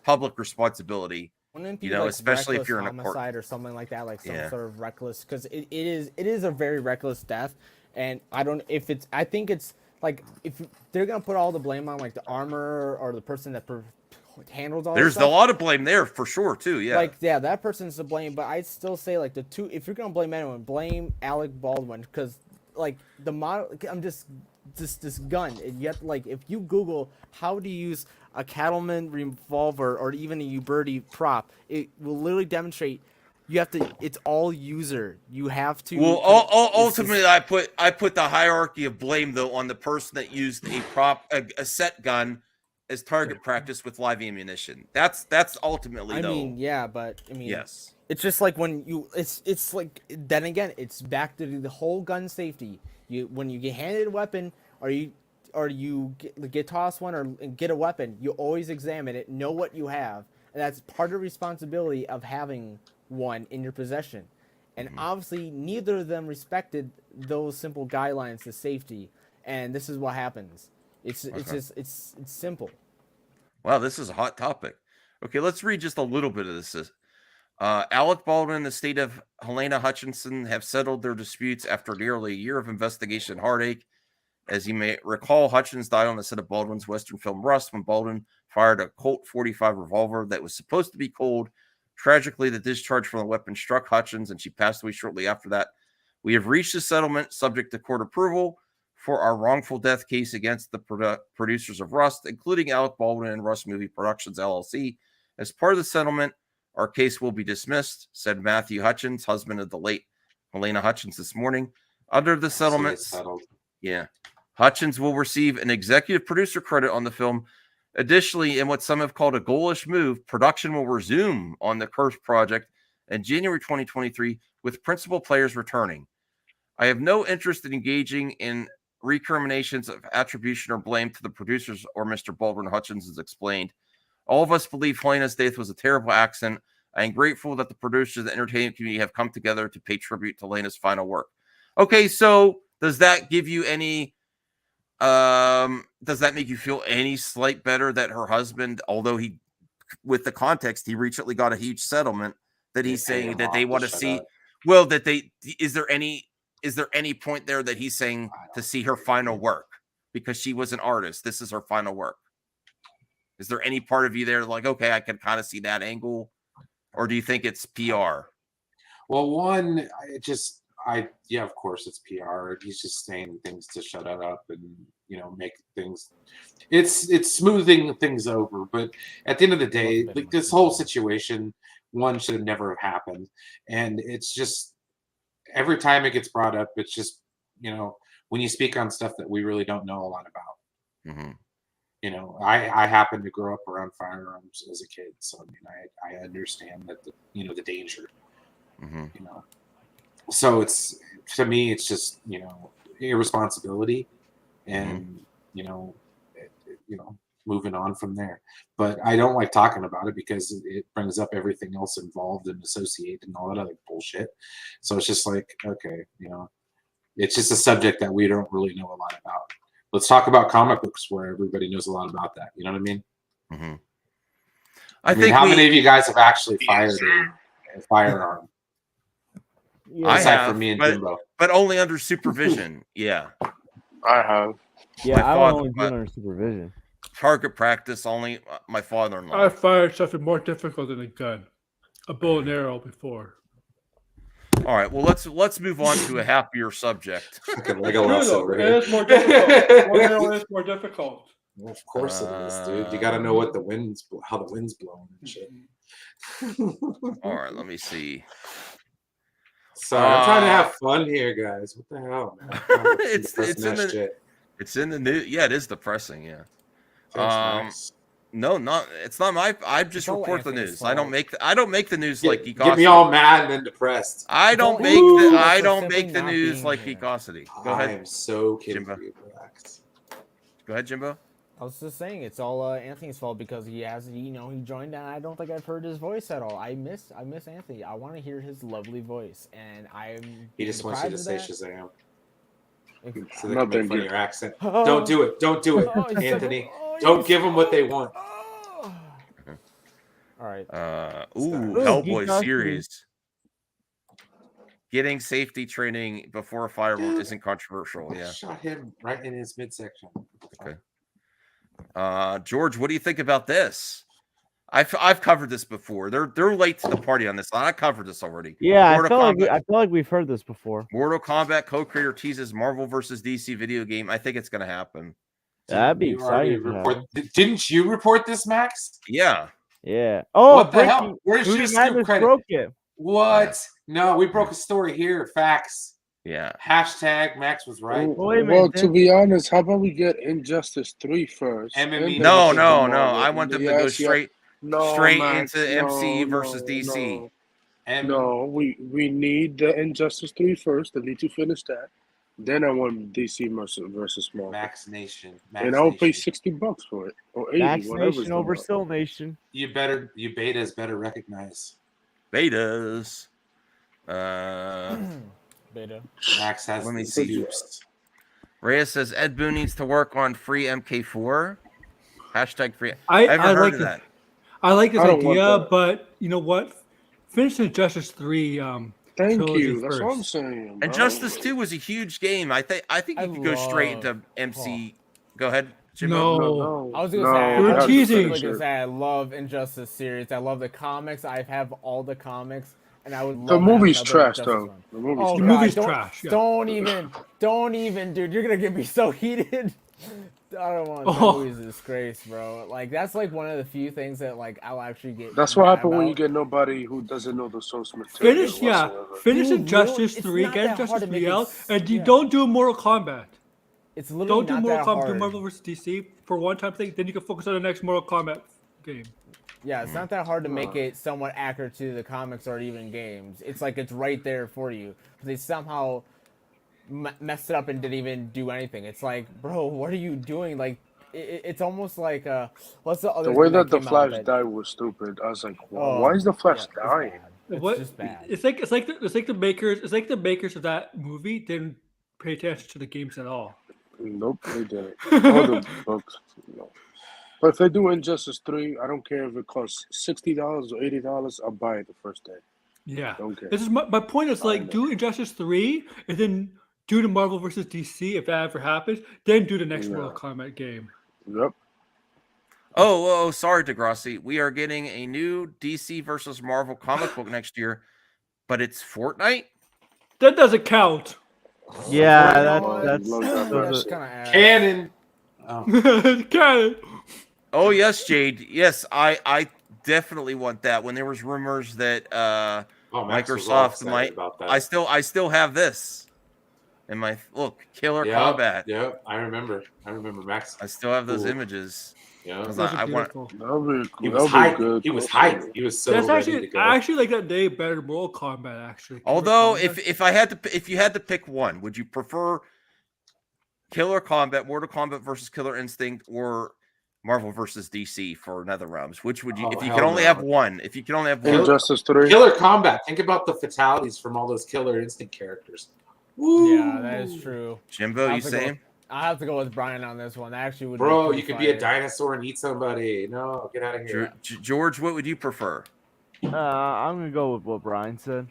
public responsibility. Wouldn't it be especially if you're in a court homicide or something like that, like some sort of reckless, because it is a very reckless death. And I think it's like, if they're gonna put all the blame on like the armor or the person that handles all, there's a lot of blame there for sure too. Yeah, like that person's to blame, but I'd still say like if you're gonna blame anyone, blame Alec Baldwin, because like the model, I'm just this gun, and yet like if you Google how to use a Cattleman revolver or even a Uberti prop, it will literally demonstrate. You have to. It's all user. You have to. Well, ultimately, I put the hierarchy of blame though on the person that used a set gun as target practice with live ammunition. That's ultimately. I mean, yes. It's just like when you. It's like, then again, it's back to the whole gun safety. When you get handed a weapon, or you get tossed one or get a weapon, you always examine it, know what you have, and that's part of the responsibility of having one in your possession. And obviously neither of them respected those simple guidelines to safety, and this is what happens. It's simple. Wow, this is a hot topic. Okay, let's read just a little bit of this. Alec Baldwin and the state of Halyna Hutchinson have settled their disputes after nearly a year of investigation and heartache. As you may recall, Hutchins died on the set of Baldwin's Western film Rust when Baldwin fired a Colt .45 revolver that was supposed to be cold. Tragically, the discharge from the weapon struck Hutchins, and she passed away shortly after that. We have reached a settlement subject to court approval for our wrongful death case against the producers of Rust, including Alec Baldwin and Rust Movie Productions, LLC. As part of the settlement, our case will be dismissed, said Matthew Hutchins, husband of the late Halyna Hutchins, this morning. Under the settlement, Hutchins will receive an executive producer credit on the film. Additionally, in what some have called a goalish move, production will resume on the Curse project in January 2023 with principal players returning. I have no interest in engaging in recriminations of attribution or blame to the producers or Mr. Baldwin. Hutchins has explained. All of us believe Halyna's death was a terrible accident. I am grateful that the producers of the entertainment community have come together to pay tribute to Halyna's final work. Okay, so does that give you any does that make you feel any slight better that her husband, although he, with the context, he recently got a huge settlement, that he's saying that they want to see, well, that they, is there any point there that he's saying to see her final work because she was an artist? This is her final work. Is there any part of you there like, okay, I can kind of see that angle, or do you think it's PR? Well, one, yeah, of course it's PR. He's just saying things to shut it up and, you know, make things. It's smoothing things over. But at the end of the day, like this whole situation, one should have never have happened. And it's just every time it gets brought up, it's just, you know, when you speak on stuff that we really don't know a lot about. Mm-hmm. You know, I happened to grow up around firearms as a kid, so I mean, I understand that the danger. Mm-hmm. You know. So it's, to me, it's just, you know, irresponsibility and, you know, moving on from there. But I don't like talking about it because it brings up everything else involved and associated and all that other bullshit. So it's just like, okay, you know, it's just a subject that we don't really know a lot about. Let's talk about comic books where everybody knows a lot about that. You know what I mean? Mm-hmm. I mean, how many of you guys have actually fired a firearm? Yeah, I have, for me and Jimbo. But only under supervision. Yeah, I have. Yeah, I only do it under supervision. Target practice only. My father-in-law. I fired something more difficult than a gun, a bow and arrow before. All right, well let's move on to a happier subject. It is more difficult. Bow and arrow is more difficult. Well, of course it is, dude. You got to know what how the wind's blowing and shit. All right, let me see. Sorry, I'm trying to have fun here, guys. What the hell, man? It's in the news. Yeah, it is depressing. Yeah. Thanks, no, it's not my. I just report the news. Fault. I don't make the news like Geekosity. Get me all mad and depressed. I don't make the news like Geekosity. Go ahead. I'm so kidding. Go ahead, Jimbo. I was just saying it's all Anthony's fault because he joined and I don't think I've heard his voice at all. I miss Anthony. I want to hear his lovely voice, and he just wants you to say Shazam. So they can make fun of your accent. Don't do it. Don't do it, Anthony. Don't give them what they want. All right. Hellboy series. Getting safety training before a firework isn't controversial. Yeah. Shot him right in his midsection. Okay. George, what do you think about this? I've covered this before. They're late to the party on this. I covered this already. Yeah, I feel like we've heard this before. Mortal Kombat co-creator teases Marvel versus DC video game. I think it's going to happen. That'd be exciting. Didn't you report this, Max? Yeah. Yeah. Oh, what the hell? Where's your scoop credit? Broke it. What? No, we broke a story here. Facts. Yeah. Hashtag Max was right. Well, to be honest, how about we get Injustice 3 first? No. I want them to go straight into MCU versus DC. No, we need the Injustice 3 first. I need to finish that. Then I want DC versus Marvel. Max Nation. And I'll pay $60 for it. Or 80, Max whatever. Nation over Syl Nation. You betas better recognize. Betas. Beta. Max has. Let me see. Reyes says Ed Boon needs to work on free MK4. Hashtag free. I haven't heard of that. I like this idea, but you know what? Finish Injustice 3. Thank you. That's what I'm saying. And Injustice 2 was a huge game. I think you could go straight into MC. Go ahead, Jimbo. No. I was gonna You're teasing. I love Injustice series. I love the comics. I have all the comics. And I would love the movie's trash, though. The movie's trash. Yeah. Don't even, dude. You're gonna get me so heated. I don't want the movie's a disgrace, bro. Like that's like one of the few things that like I'll actually get. That's what happens when you get nobody who doesn't know the source material. Finish Injustice 3, get Injustice 3 out, and you don't do Mortal Kombat. It's literally Don't do not Mortal that Kombat. Do hard. Marvel vs. DC for one time thing. Then you can focus on the next Mortal Kombat game. Yeah, it's not that hard to make it somewhat accurate to the comics or even games. It's like it's right there for you. But they somehow messed it up and didn't even do anything. It's like, bro, what are you doing? Like, it's almost like what's the other? The way thing that the came out Flash that- died was stupid. I was like, why is the Flash dying? What? Just bad. It's like the makers of that movie didn't pay attention to the games at all. Nope, they didn't. All the books. No. But if they do Injustice 3, I don't care if it costs $60 or $80. I'll buy it the first day. Yeah. Don't care. This is my point is like do Injustice 3 and then do the Marvel vs. DC if that ever happens, then do the next Mortal Kombat game. Yep. Oh, sorry, Degrassi. We are getting a new DC versus Marvel comic book next year, but it's Fortnite? That doesn't count. Yeah, that's that's kind of Canon. Canon. Oh yes, Jade. Yes, I definitely want that. When there was rumors that Max was all Microsoft excited might, about that. I still have this in my Killer Combat. Yep, I remember Max. I still have those images. Yeah, Those I are want. beautiful. He was hyped. He was hyped. He was so That's ready actually to go. I actually like that day better than Mortal Kombat actually. Although Killer Kombat. if you had to pick one, would you prefer Killer Combat, Mortal Kombat versus Killer Instinct, or Marvel versus DC for NetherRealms? Which would you, if you could only have one? If you could only have one, Injustice 3. Killer Combat. Think about the fatalities from all those Killer Instinct characters. Woo! Yeah, that is true. Jimbo, you same? I have to go with Brian on this one. That actually would. Bro, be you could be a dinosaur and eat somebody. No, get out of here. George, what would you prefer? I'm gonna go with what Brian said.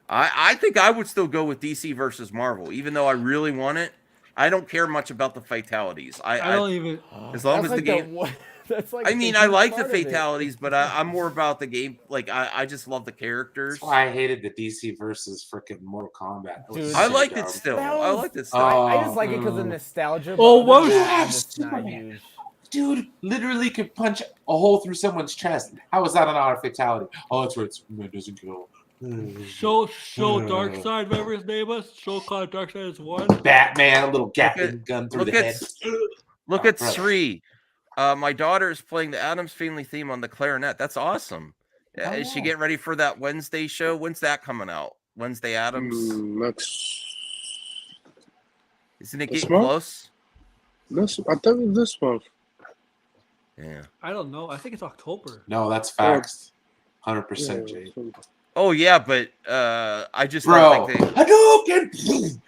I think I would still go with DC versus Marvel, even though I really want it. I don't care much about the fatalities. I don't even. As long as the game. That's like I mean, I like the fatalities, but I'm more about the game. Like I just love the characters. That's why I hated the DC versus freaking Mortal Kombat. Dude, I liked it still. I liked it still. I just like it because of nostalgia. Oh, what was it's not huge. Dude, literally could punch a hole through someone's chest. How is that an auto fatality? Oh, that's right. Superman doesn't kill. Show Darkseid, whatever his name was. Show called Darkseid is one. Batman, a little Gatling gun through the head. Look at Sri. My daughter is playing the Addams Family theme on the clarinet. That's awesome. Is she getting ready for that Wednesday show? When's that coming out? Wednesday Addams? Isn't it getting close? I think it's this month. Yeah. I don't know. I think it's October. No, that's facts. 100%, Jade. Oh yeah, but I just bro, don't think Hadouken!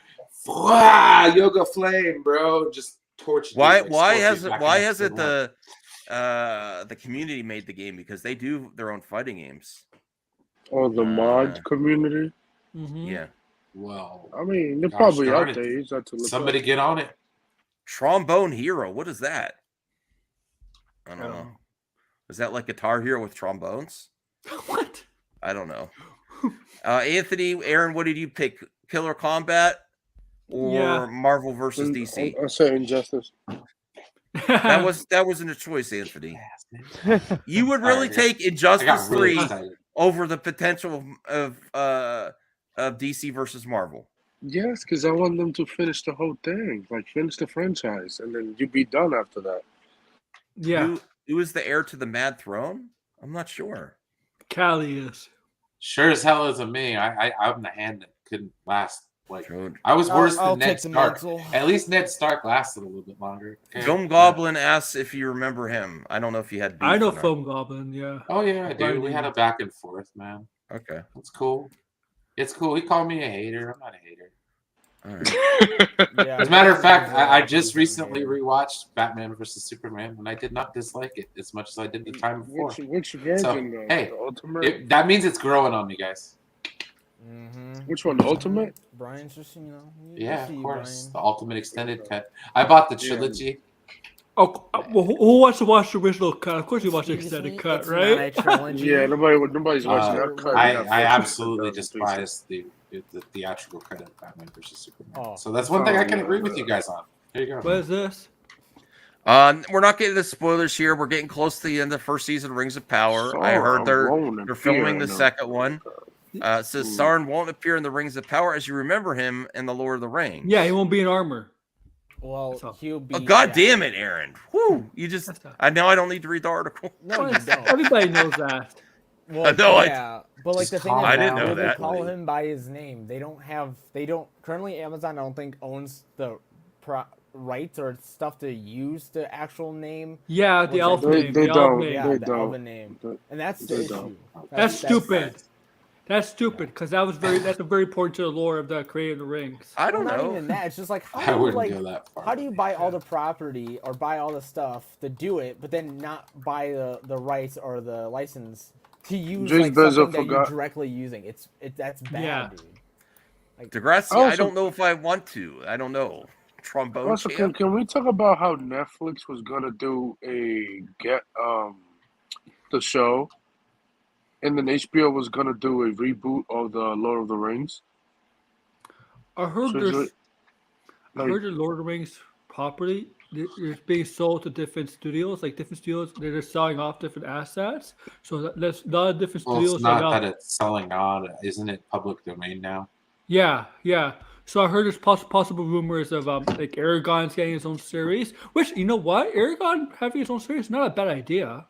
Yoga Flame, bro. Just torch. Why hasn't the community made the game? Because they do their own fighting games. Oh, the mod community? Mm-hmm. Yeah. Well, I mean, they're probably out there. You just have to look somebody up. get on it. Trombone Hero. What is that? I don't know. Is that like Guitar Hero with trombones? What? I don't know. Anthony, Aaron, what did you pick? Killer Combat or Marvel versus DC? I say Injustice. that wasn't a choice, Anthony. You would really take Injustice 3 over the potential of DC versus Marvel. Yes, because I want them to finish the whole thing, like finish the franchise, and then you'd be done after that. Yeah. Who is the heir to the Mad Throne? I'm not sure. Callie is. Sure as hell isn't me. I'm the hand that couldn't last. Like I was worse than Ned Stark. At least Ned Stark lasted a little bit longer. Okay. Foam Goblin asks if you remember him. I don't know if you had. I know Foam Goblin. Yeah. Oh yeah, I do. We had a back and forth, man. Okay. It's cool. It's cool. He called me a hater. I'm not a hater. All right. As a matter of fact, I just recently rewatched Batman versus Superman, and I did not dislike it as much as I did the time before. Which version? So, hey, the Ultimate? that means it's growing on me, guys. Mm-hmm. Which one? The Ultimate? Brian's just, yeah, of course. The Ultimate Extended Cut. I bought the trilogy. Oh, well, who wants to watch the original cut? Of course, you watch the extended cut, right? Yeah, nobody's watching that cut. I absolutely despise the theatrical cut of Batman versus Superman. So that's one thing I can agree with you guys on. There you go. What is this? We're not getting the spoilers here. We're getting close to the end of the first season of Rings of Power. I heard they're filming the second one. Says Sauron won't appear in the Rings of Power as you remember him in the Lord of the Rings. Yeah, he won't be in armor. Well, he'll be. Oh, God damn it, Aaron! Whew, you just. I know I don't need to read the article. No, you don't. Everybody knows that. Well, no, yeah, but like the thing is, I didn't know they that. call him by his name. They don't currently Amazon I don't think owns the rights or stuff to use the actual name. Yeah, the elf name. They the elf don't. name. Yeah, They the don't. elven name, and that's the issue. That's stupid. That's stupid because that's a very important to the lore of the Creator of the Rings. I don't Not know. even that. It's just like I how do you wouldn't go that far. how do you buy all the property or buy all the stuff to do it, but then not buy the rights or the license to use James like Bezos something that you're forgot. directly using? That's bad, Yeah. dude. Like, Degrassi, I Also- don't know if I want to. I don't know. Trombone Also, champ. can we talk about how Netflix was gonna do the show, and then HBO was gonna do a reboot of the Lord of the Rings? I heard So is there's. it, I heard the Lord of the Rings property is being sold to different studios. Like different studios, they're just selling off different assets. So there's a lot of different Well, studios. it's not like, that it's selling on, isn't it public domain now? Yeah. So I heard there's possible rumors of like Aragon's getting his own series. Which you know what, Aragon having his own series is not a bad idea.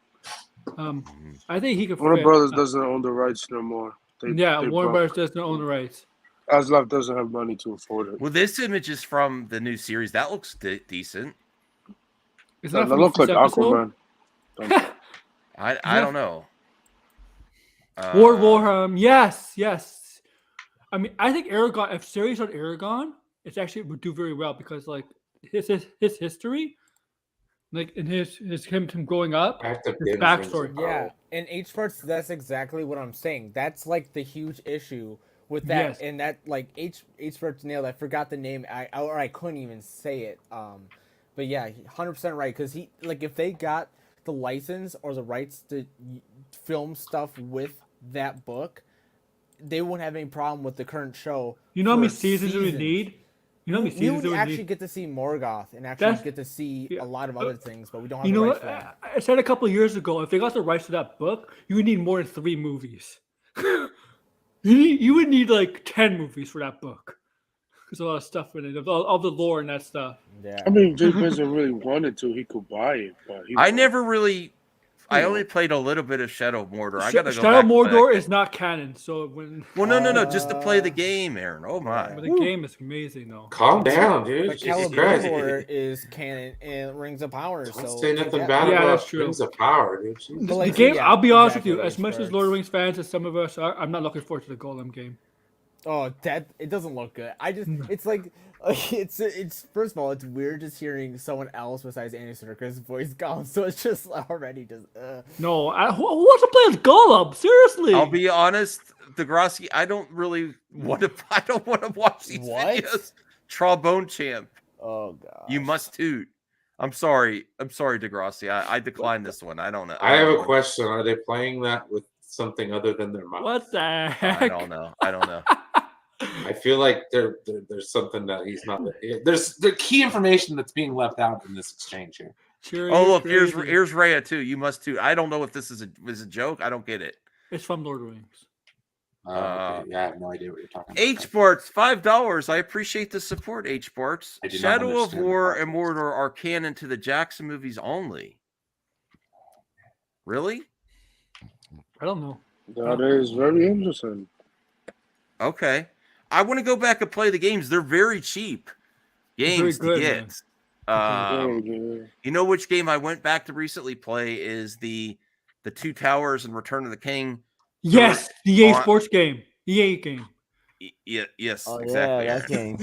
I think he could. Warner fit. Brothers doesn't own the rights no more. They Warner broke. Brothers doesn't own the rights. Aslov doesn't have money to afford it. Well, this image is from the new series. That looks decent. Is That from the looks like first episode? Aquaman. I don't know. Warhammer, yes. I mean, I think Aragon. If series on Aragon, it actually would do very well because like his history, like in his him growing up, his backstory. Yeah, and H parts. That's exactly what I'm saying. That's like the huge issue with that, Yes. and that like H parts nailed. I forgot the name. I couldn't even say it. But yeah, 100% right. Because he like if they got the license or the rights to film stuff with that book, they wouldn't have any problem with the current show. You know how many seasons we need? You know how many We seasons would we actually need? get to see Morgoth and actually get to see a lot of other things, but we don't have You the know rights what? for that. I said a couple of years ago, if they got the rights to that book, you would need more than 3 movies. you would need like 10 movies for that book. There's a lot of stuff in it, all the lore and that stuff. Yeah. I mean, Jay Bezos really wanted to, he could buy it, but I never really. I only played a little bit of Shadow of Mordor. I gotta go Shadow back of and play Mordor that. is not canon, so when. Well, no, just to play the game, Aaron. Oh my! But the game is amazing, though. Calm down, dude. But Jesus Christ. Celebrimbor is canon and Rings of Power. Don't So say nothing yeah. bad Yeah, about that's true. Rings of Power, dude. Jesus. But, like, The game, yeah, I'll be honest exactly, with you, as much as H-parts. Lord of the Rings fans as some of us are, I'm not looking forward to the Golem game. Oh, that it doesn't look good. It's like it's first of all, it's weird just hearing someone else besides Andy Serkis' voice gone. So it's just already just. No, who wants to play as Golem? Seriously. I'll be honest, Degrassi. I don't really want to. I don't want to watch these videos. Trombone champ. Oh god. You must toot. I'm sorry, Degrassi. I declined this one. I don't know. I have a question. Are they playing that with something other than their mouth? What the heck? I don't know. I feel like there's something that he's not. There's the key information that's being left out in this exchange here. Sure, Oh you're look, here's crazy. Rhea too. You must toot. I don't know if this is a joke. I don't get it. It's from Lord of the Rings. Okay. Yeah, I have no idea what you're talking about. H Barts, $5. I appreciate the support, H Barts. I do not Shadow of understand War the and Mordor are canon to the Jackson movies only. Really? I don't know. That is very interesting. Okay. I want to go back and play the games. They're very cheap games Very to good, get. Yeah. You know which game I went back to recently play is the Two Towers and Return of the King. Yes, the EA on- Sports game. EA game. Yes, Oh exactly. yeah, that Aaron.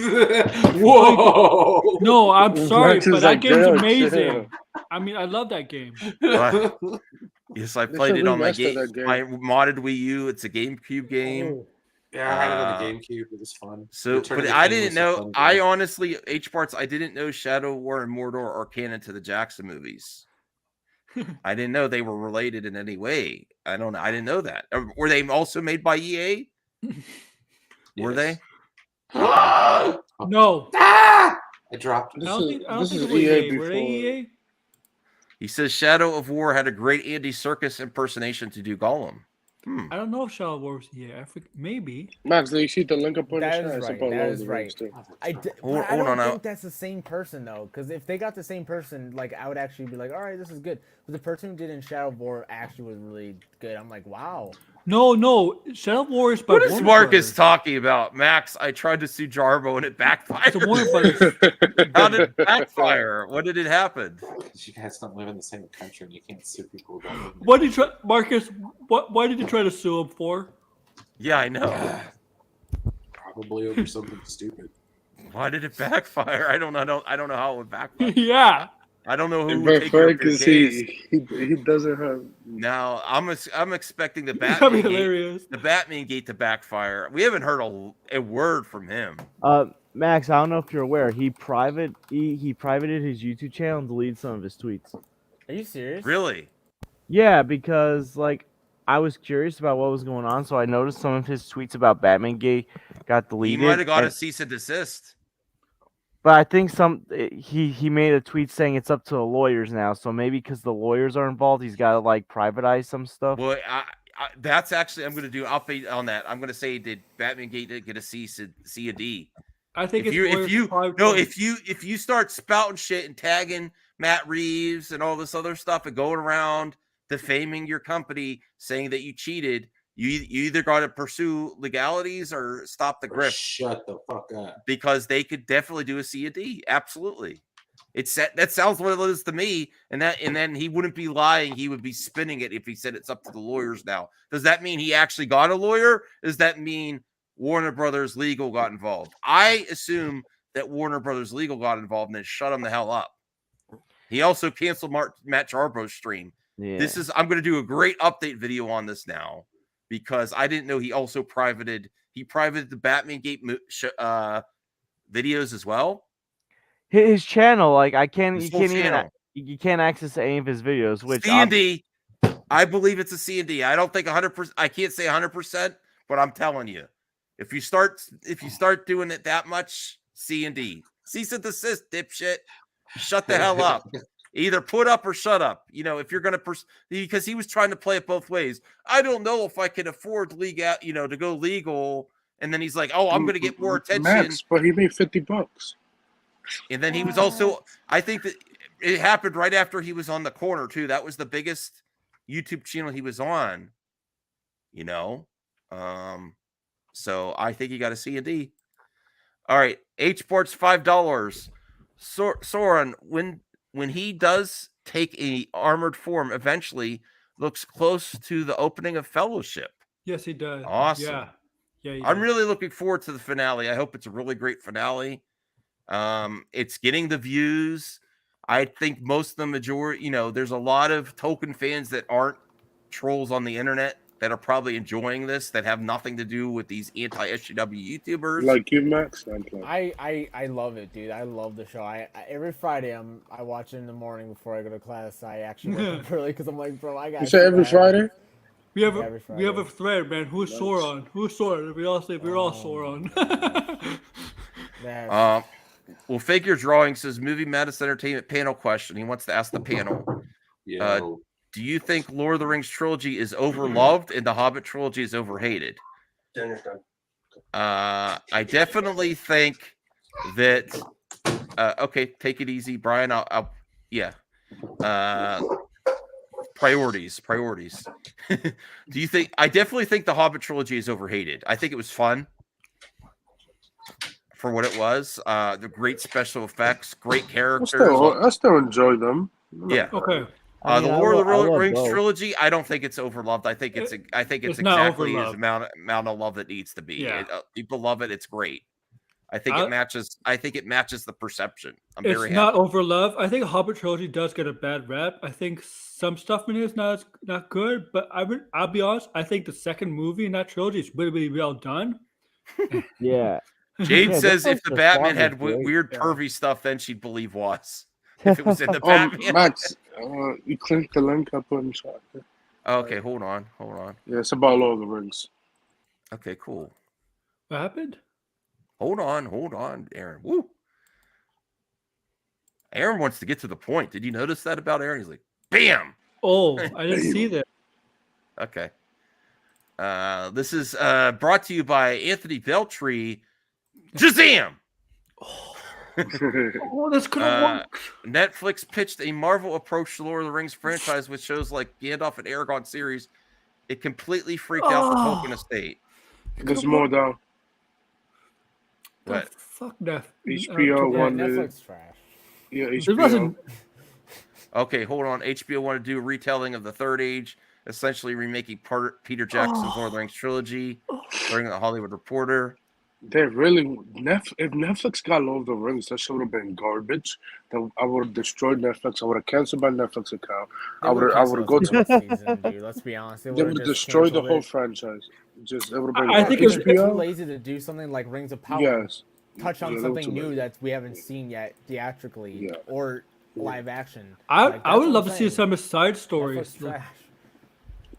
game. Whoa! No, I'm sorry, Max but is that like, game's "Damn, amazing. chill." I mean, I love that game. But- yes, I They played should it on my remaster that game. my modded Wii U. It's a GameCube game. Yeah, I had it on the GameCube. It was fun. So, Return of but the I King didn't was a know. fun I game. honestly, H Parts, I didn't know Shadow War and Mordor are canon to the Jackson movies. I didn't know they were related in any way. I don't know. I didn't know that. Were they also made by EA? Were they? No, I dropped it. I don't think This it is was EA EA. Were they before. EA? He says Shadow of War had a great Andy Serkis impersonation to do Gollum. I don't know if Shadow Wars. Yeah, maybe. Max, do you see the link up on the That chat? is It's right. about That Lord is of the Rings, right. too. I don't think that's the same person though, because if they got the same person, like I would actually be like, all right, this is good. But the person who did in Shadow War actually was really good. I'm like, wow. No, Shadow Wars. By What is Warner Marcus Brothers. talking about? Max, I tried to sue Jarbo and it backfired. It's a Warner Brothers. How did it backfire? What did it happen? Because you guys don't live in the same country and you can't sue people who don't live in What did you try, Marcus? Why did you try to sue him for? Yeah, I know. Probably over something stupid. Why did it backfire? I don't know how it would backfire. Yeah. I don't know who But would take your because case. he doesn't have. Now I'm expecting the That'd be Batman hilarious. the Batman gate to backfire. We haven't heard a word from him. Max, I don't know if you're aware, he privated his YouTube channel and deleted some of his tweets. Are you serious? Really? Yeah, because like I was curious about what was going on, so I noticed some of his tweets about Batman Gate got deleted. He might have got a cease and desist. But I think he made a tweet saying it's up to the lawyers now. So maybe because the lawyers are involved, he's got to like privatize some stuff. Well, that's actually I'm going to do update on that. I'm going to say did Batman Gate get a C and D? I think if you start spouting shit and tagging Matt Reeves and all this other stuff and going around defaming your company, saying that you cheated, you either got to pursue legalities or stop the grift. Shut the fuck up. Because they could definitely do a C and D. Absolutely. That sounds what it is to me. And then he wouldn't be lying. He would be spinning it if he said it's up to the lawyers now. Does that mean he actually got a lawyer? Does that mean Warner Brothers Legal got involved? I assume that Warner Brothers Legal got involved and then shut him the hell up. He also canceled Matt Jarbo's stream. Yeah. I'm going to do a great update video on this now because I didn't know he also privated the Batman Gate videos as well. His channel, like you can't access any of his videos. Which C&D, I believe it's a C&D. I don't think 100%. I can't say 100%, but I'm telling you, if you start doing it that much, C&D, cease and desist, dipshit. Shut the hell up. Either put up or shut up. You know, if you're going to because he was trying to play it both ways. I don't know if I can afford to go legal. And then he's like, "Oh, I'm going to get more attention." Max, but he made $50. And then he was also, I think that it happened right after he was on The Corner too. That was the biggest YouTube channel he was on. You know, so I think he got a C and D. All right, H Sports $5. Sauron, when he does take a armored form, eventually looks close to the opening of Fellowship. Yes, he does. Awesome. Yeah. I'm really looking forward to the finale. I hope it's a really great finale. It's getting the views. I think most of the majority, there's a lot of Tolkien fans that aren't trolls on the internet that are probably enjoying this, that have nothing to do with these anti-SJW YouTubers. Like you, Max? I love it, dude. I love the show. Every Friday I watch it in the morning before I go to class. I actually wake up early because I'm like, bro, I got. You say every Friday? We have a thread, man. Who's Sauron? Who's Sauron? We all say we're all Sauron. Well, Figure Drawing says Movie Madison Entertainment panel question. He wants to ask the panel. Do you think Lord of the Rings trilogy is overloved and the Hobbit trilogy is overhated? I definitely think that. Okay, take it easy, Brian. Priorities. Do you think? I definitely think the Hobbit trilogy is overhated. I think it was fun for what it was. The great special effects, great characters. I still enjoy them. Yeah. Okay. The Lord of the Rings trilogy, I don't think it's overloved. I think it's exactly the amount of love that needs to be. Yeah. People love it. It's great. I think it matches. I think it matches the perception. It's not overloved. I think Hobbit trilogy does get a bad rep. I think some stuff in it is not good. But I'll be honest. I think the second movie in that trilogy is really, really well done. Yeah. Jade says if the Batman had weird pervy stuff, then she'd believe was. If it was in the Batman. Max, you click the link I put in chat. Okay, hold on. Yeah, it's about Lord of the Rings. Okay, cool. What happened? Hold on, Aaron. Woo. Aaron wants to get to the point. Did you notice that about Aaron? He's like, bam. Oh, I didn't see that. Okay. This is brought to you by Anthony Beltree. Shazam! Oh, that's gonna work. Netflix pitched a Marvel approach to Lord of the Rings franchise with shows like Gandalf and Aragorn series. It completely freaked out the Tolkien estate. There's more though. What? Fuck that. HBO wanted. Netflix trash. Yeah, There HBO. wasn't. Okay, hold on. HBO wanted to do a retelling of the Third Age, essentially remaking Peter Jackson's Lord of the Rings trilogy, during the Hollywood Reporter. They really if Netflix got Lord of the Rings, that should have been garbage. I would have destroyed Netflix. I would have canceled my Netflix account. I would have go to. Season, dude. Let's be honest. They would have destroyed the whole franchise. Just it would have been. I think they're HBO. too lazy to do something like Rings of Power. Yes. Touch on Yeah, something new that we haven't seen yet theatrically or live action. I would love to see some side stories. Trash.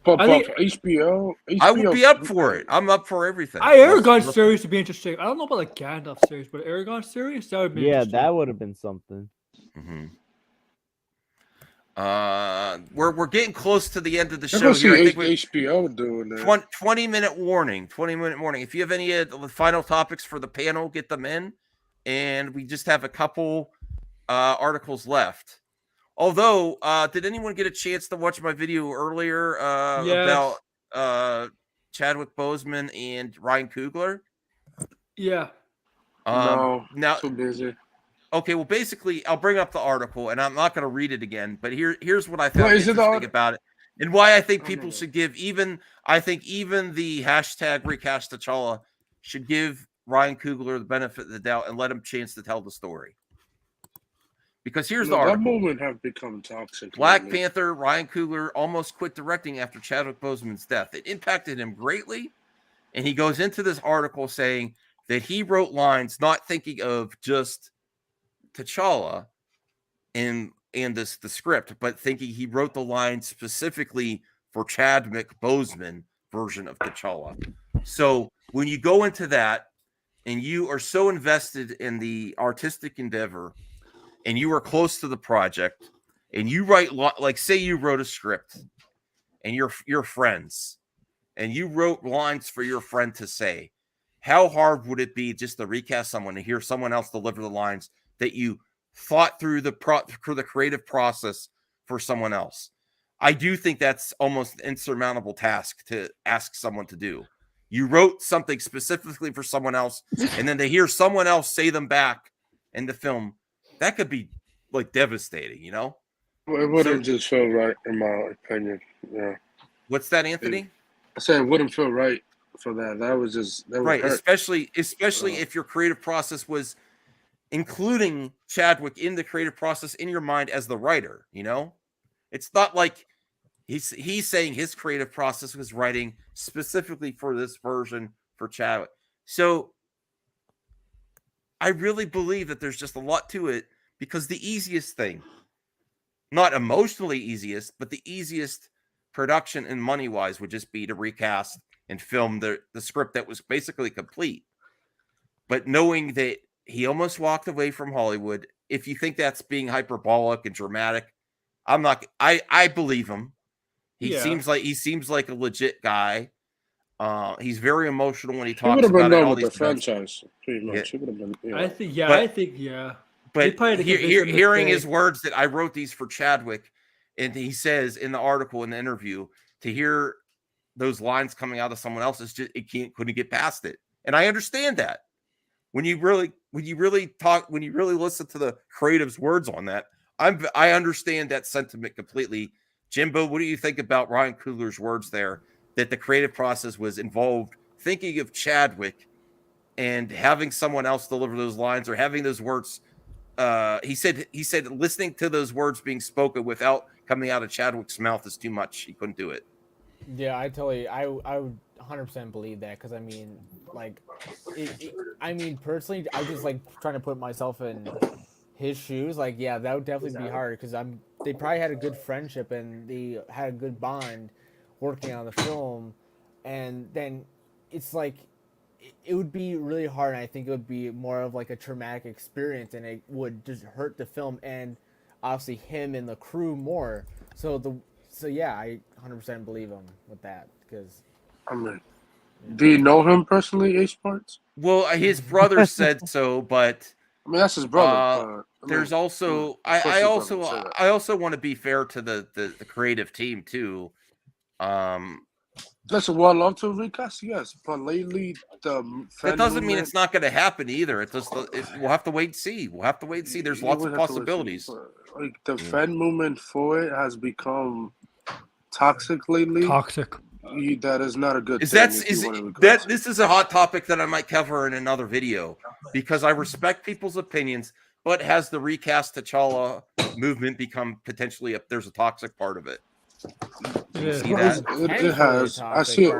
But I think- HBO, I would be up for it. I'm up for everything. Aragorn series would be interesting. I don't know about like Gandalf series, but Aragorn series that would be interesting. that would have been something. Mm-hmm. We're getting close to the end of the I show go see here. I think we HBO doing that. 20-minute warning. 20-minute warning. If you have any final topics for the panel, get them in. And we just have a couple articles left. Although, did anyone get a chance to watch my video earlier about Chadwick Boseman and Ryan Coogler? Yeah. No, now too busy. Okay, well, basically, I'll bring up the article, and I'm not going to read it again. But here's what I found interesting about it, and why I think people should give even the hashtag recast T'Challa should give Ryan Coogler the benefit of the doubt and let him chance to tell the story. Because here's the article. That movement have become toxic. Black Panther, Ryan Coogler almost quit directing after Chadwick Boseman's death. It impacted him greatly, and he goes into this article saying that he wrote lines not thinking of just T'Challa and the script, but thinking he wrote the line specifically for Chadwick Boseman version of T'Challa. So when you go into that and you are so invested in the artistic endeavor and you are close to the project and you write like say you wrote a script and you're friends and you wrote lines for your friend to say, how hard would it be just to recast someone and hear someone else deliver the lines that you thought through the creative process for someone else? I do think that's almost an insurmountable task to ask someone to do. You wrote something specifically for someone else, and then to hear someone else say them back in the film, that could be like devastating, you know? It wouldn't just feel right, in my opinion. Yeah. What's that, Anthony? I said it wouldn't feel right for that. That was just right, especially if your creative process was including Chadwick in the creative process in your mind as the writer, you know? It's not like he's saying his creative process was writing specifically for this version for Chadwick. So I really believe that there's just a lot to it, because the easiest thing, not emotionally easiest, but the easiest production and money-wise would just be to recast and film the script that was basically complete. But knowing that he almost walked away from Hollywood, if you think that's being hyperbolic and dramatic, I believe him. He seems like a legit guy. He's very emotional when he talks about it. All these franchise, pretty much. He would have been. Yeah. I think. But hearing his words that I wrote these for Chadwick, and he says in the article in the interview, to hear those lines coming out of someone else is just couldn't get past it. And I understand that. When you really listen to the creative's words on that, I understand that sentiment completely. Jimbo, what do you think about Ryan Coogler's words there, that the creative process was involved thinking of Chadwick and having someone else deliver those lines or having those words? He said listening to those words being spoken without coming out of Chadwick's mouth is too much. He couldn't do it. Yeah, I would 100% believe that, because I mean, like, personally, I just like trying to put myself in his shoes. Like, yeah, that would definitely be hard, because they probably had a good friendship and they had a good bond working on the film, and then it's like it would be really hard. And I think it would be more of like a traumatic experience, and it would just hurt the film and obviously him and the crew more. So yeah, I 100% believe him with that, because I mean, do you know him personally, H Parts? Well, his brother said so, but I mean that's his brother. But, there's also I also want to be fair to the creative team too. Listen, well, I'd love to recast, yes, but lately that doesn't mean it's not going to happen either. It just we'll have to wait and see. We'll have to wait and see. There's lots of possibilities. Like the fan movement for it has become toxic lately. Toxic. That is not a good thing. This is a hot topic that I might cover in another video because I respect people's opinions, but has the recast T'Challa movement become potentially there's a toxic part of it? You see that? It has. I see it.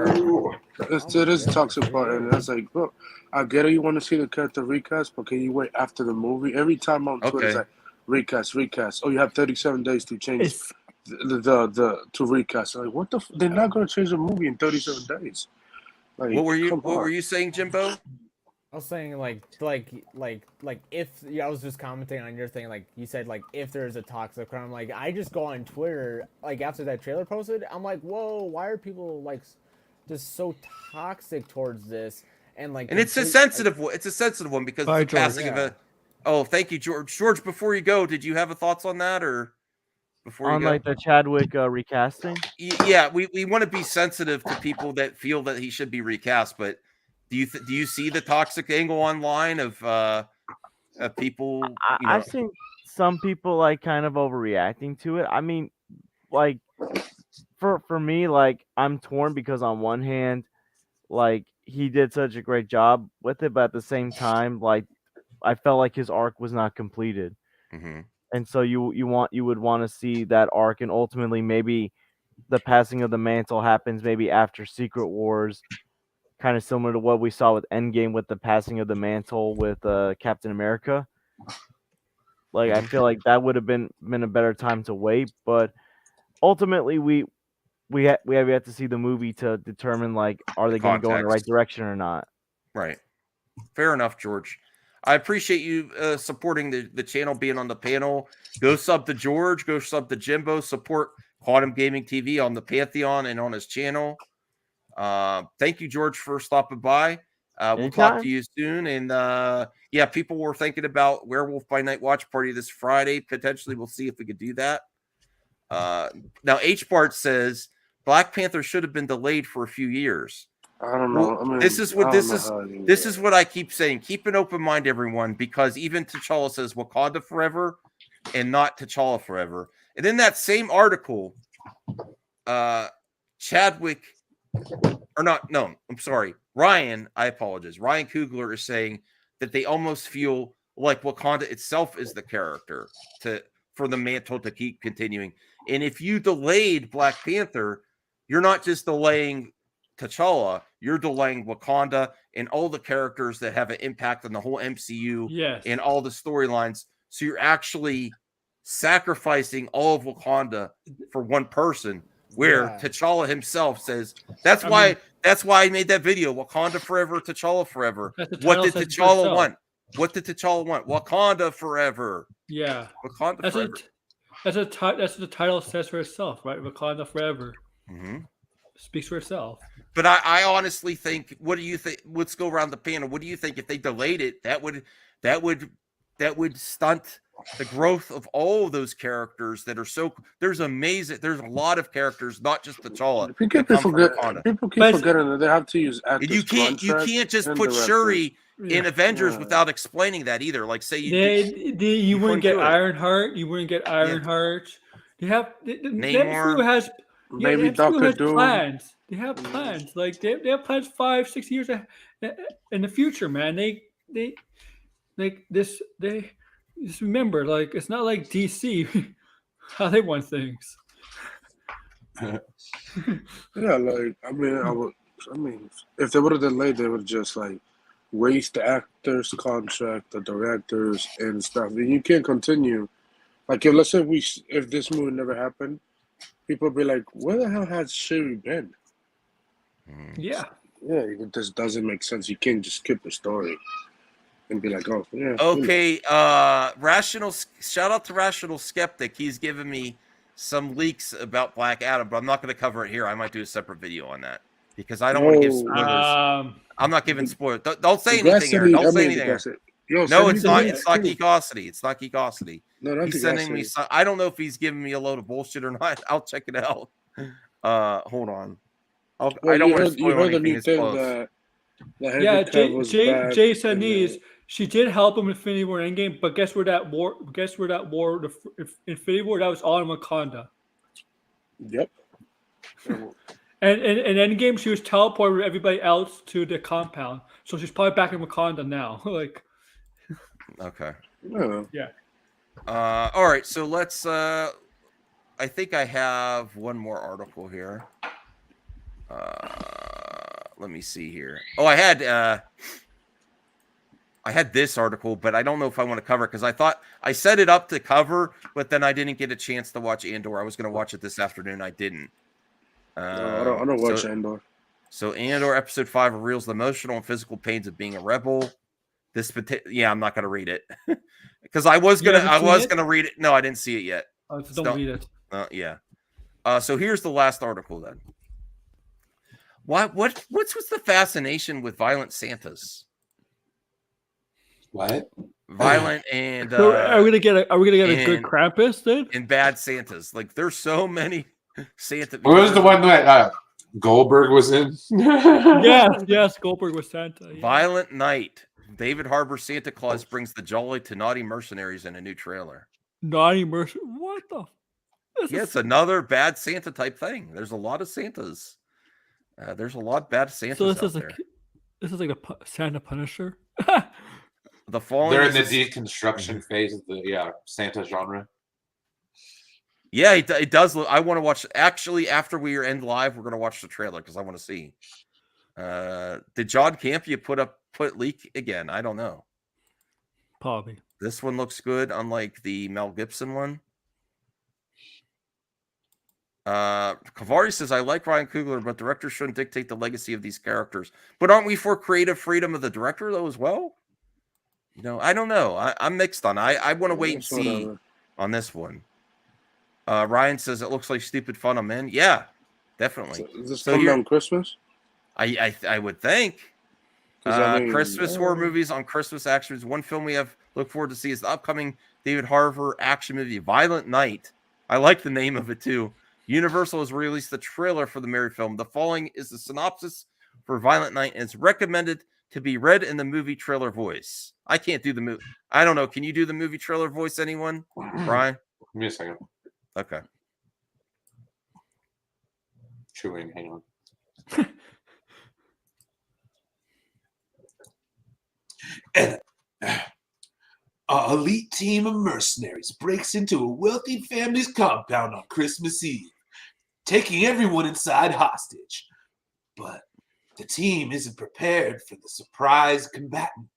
It is a toxic part, and it's like, bro, I get it. You want to see the character recast, but can you wait after the movie? Every time on Twitter, it's like recast. Oh, you have 37 days to change the to recast. Like, what the? They're not going to change the movie in 37 days. Like, what were you saying, Jimbo? I was saying like if I was just commenting on your thing, like you said, like if there's a toxic crime, like I just go on Twitter, like after that trailer posted, I'm like, whoa, why are people like just so toxic towards this? And like, and it's a sensitive one because the passing of a. Oh, thank you, George. George, before you go, did you have thoughts on that or? Before you go? Like the Chadwick recasting? Yeah, we want to be sensitive to people that feel that he should be recast, but. Do you see the toxic angle online of people? I've seen some people like kind of overreacting to it. I mean, like for me, like I'm torn because on one hand, like he did such a great job with it, but at the same time, like I felt like his arc was not completed, and so you would want to see that arc, and ultimately maybe the passing of the mantle happens maybe after Secret Wars. Kind of similar to what we saw with Endgame with the passing of the mantle with Captain America. Like I feel like that would have been a better time to wait, but ultimately we have yet to see the movie to determine like are they going to go in the right direction or not. Right. Fair enough, George. I appreciate you supporting the channel, being on the panel. Go sub to George. Go sub to Jimbo. Support Quantum Gaming TV on the Pantheon and on his channel. Thank you, George, for stopping by. We'll talk to you soon. And people were thinking about Werewolf by Night watch party this Friday. Potentially, we'll see if we could do that. Now, H-Bart says Black Panther should have been delayed for a few years. I don't know. I mean, this is what I keep saying. Keep an open mind, everyone, because even T'Challa says Wakanda forever and not T'Challa forever. And in that same article, Chadwick. Ryan, I apologize. Ryan Coogler is saying that they almost feel like Wakanda itself is the character for the mantle to keep continuing. And if you delayed Black Panther, you're not just delaying T'Challa, you're delaying Wakanda and all the characters that have an impact on the whole MCU and all the storylines. So you're actually sacrificing all of Wakanda for one person. Where T'Challa himself says that's why I made that video. Wakanda forever, T'Challa forever. What did T'Challa want? What did T'Challa want? Wakanda forever. Yeah, Wakanda forever. That's what the title says for itself, right? Wakanda forever. Speaks for itself. But I honestly think. What do you think? Let's go around the panel. What do you think if they delayed it? That would stunt the growth of all of those characters that are so. There's a lot of characters, not just T'Challa. People keep forgetting that they have to use actors. You can't just put Shuri in Avengers without explaining that either. Like say you wouldn't get Ironheart. You wouldn't get Ironheart. You have Namor has maybe Doctor Doom. Plans. They have plans. Like they have plans 5-6 years in the future, man. They like this. They just remember, like it's not like DC how they want things. Like I mean, if they would have delayed, they would just like waste the actors' contract, the directors, and stuff. And you can't continue. Like let's say if this movie never happened, people would be like, "Where the hell has Shuri been?" Yeah, it just doesn't make sense. You can't just skip the story and be like, "Oh, yeah." Okay, shout out to Rational Skeptic. He's given me some leaks about Black Adam, but I'm not going to cover it here. I might do a separate video on that. because I don't want to give spoilers. I'm not giving spoilers. Don't say anything, Aaron. Don't say anything. No, it's not. It's not geekosity. It's not geekosity. No, he's sending me. I don't know if he's giving me a load of bullshit or not. I'll check it out. Hold on. I don't want to spoil anything. Yeah, Jay said these. She did help him in Infinity War and Endgame, but guess where that war? The Infinity War, that was all in Wakanda. Yep. And Endgame, she was teleported with everybody else to the compound, so she's probably back in Wakanda now. Like, okay. Yeah. All right. So let's. I think I have one more article here. Let me see here. Oh, I had this article, but I don't know if I want to cover it because I thought I set it up to cover, but then I didn't get a chance to watch Andor. I was going to watch it this afternoon. I didn't. No, I don't watch Andor. So Andor episode 5 reveals the emotional and physical pains of being a rebel. I'm not going to read it because I was going to read it. No, I didn't see it yet. Oh, don't read it. Yeah. So here's the last article then. What's with the fascination with violent Santas? What? Violent and so are we gonna get a good Krampus then? And bad Santas. Like there's so many Santa. What was the one that Goldberg was in? yes, Goldberg was Santa. Yeah. Violent Night. David Harbour Santa Claus brings the jolly to naughty mercenaries in a new trailer. Naughty mercenaries? What the? It's another bad Santa type thing. There's a lot of Santas. There's a lot of bad Santas. So this is like a Santa Punisher. They're in the deconstruction phase of the Santa genre. Yeah, it does look. I want to watch. Actually, after we end live, we're going to watch the trailer because I want to see. Did John Campea put leak again? I don't know. Probably. This one looks good, unlike the Mel Gibson one. Kavari says, I like Ryan Coogler, but directors shouldn't dictate the legacy of these characters. But aren't we for creative freedom of the director, though, as well? I don't know. I'm mixed on. I want to wait and see on this one. Ryan says, it looks like stupid fun on men. Yeah, definitely. So is this coming on Christmas? I would think. Christmas horror movies on Christmas actions. One film we have look forward to see is the upcoming David Harbour action movie, Violent Night. I like the name of it, too. Universal has released the trailer for the Merry film. The following is the synopsis for Violent Night, and it's recommended to be read in the movie trailer voice. I can't do the movie. I don't know. Can you do the movie trailer voice, anyone? Brian? Give me a second. Okay. Chewing, hang on. And an elite team of mercenaries breaks into a wealthy family's compound on Christmas Eve, taking everyone inside hostage. But the team isn't prepared for the surprise combatant,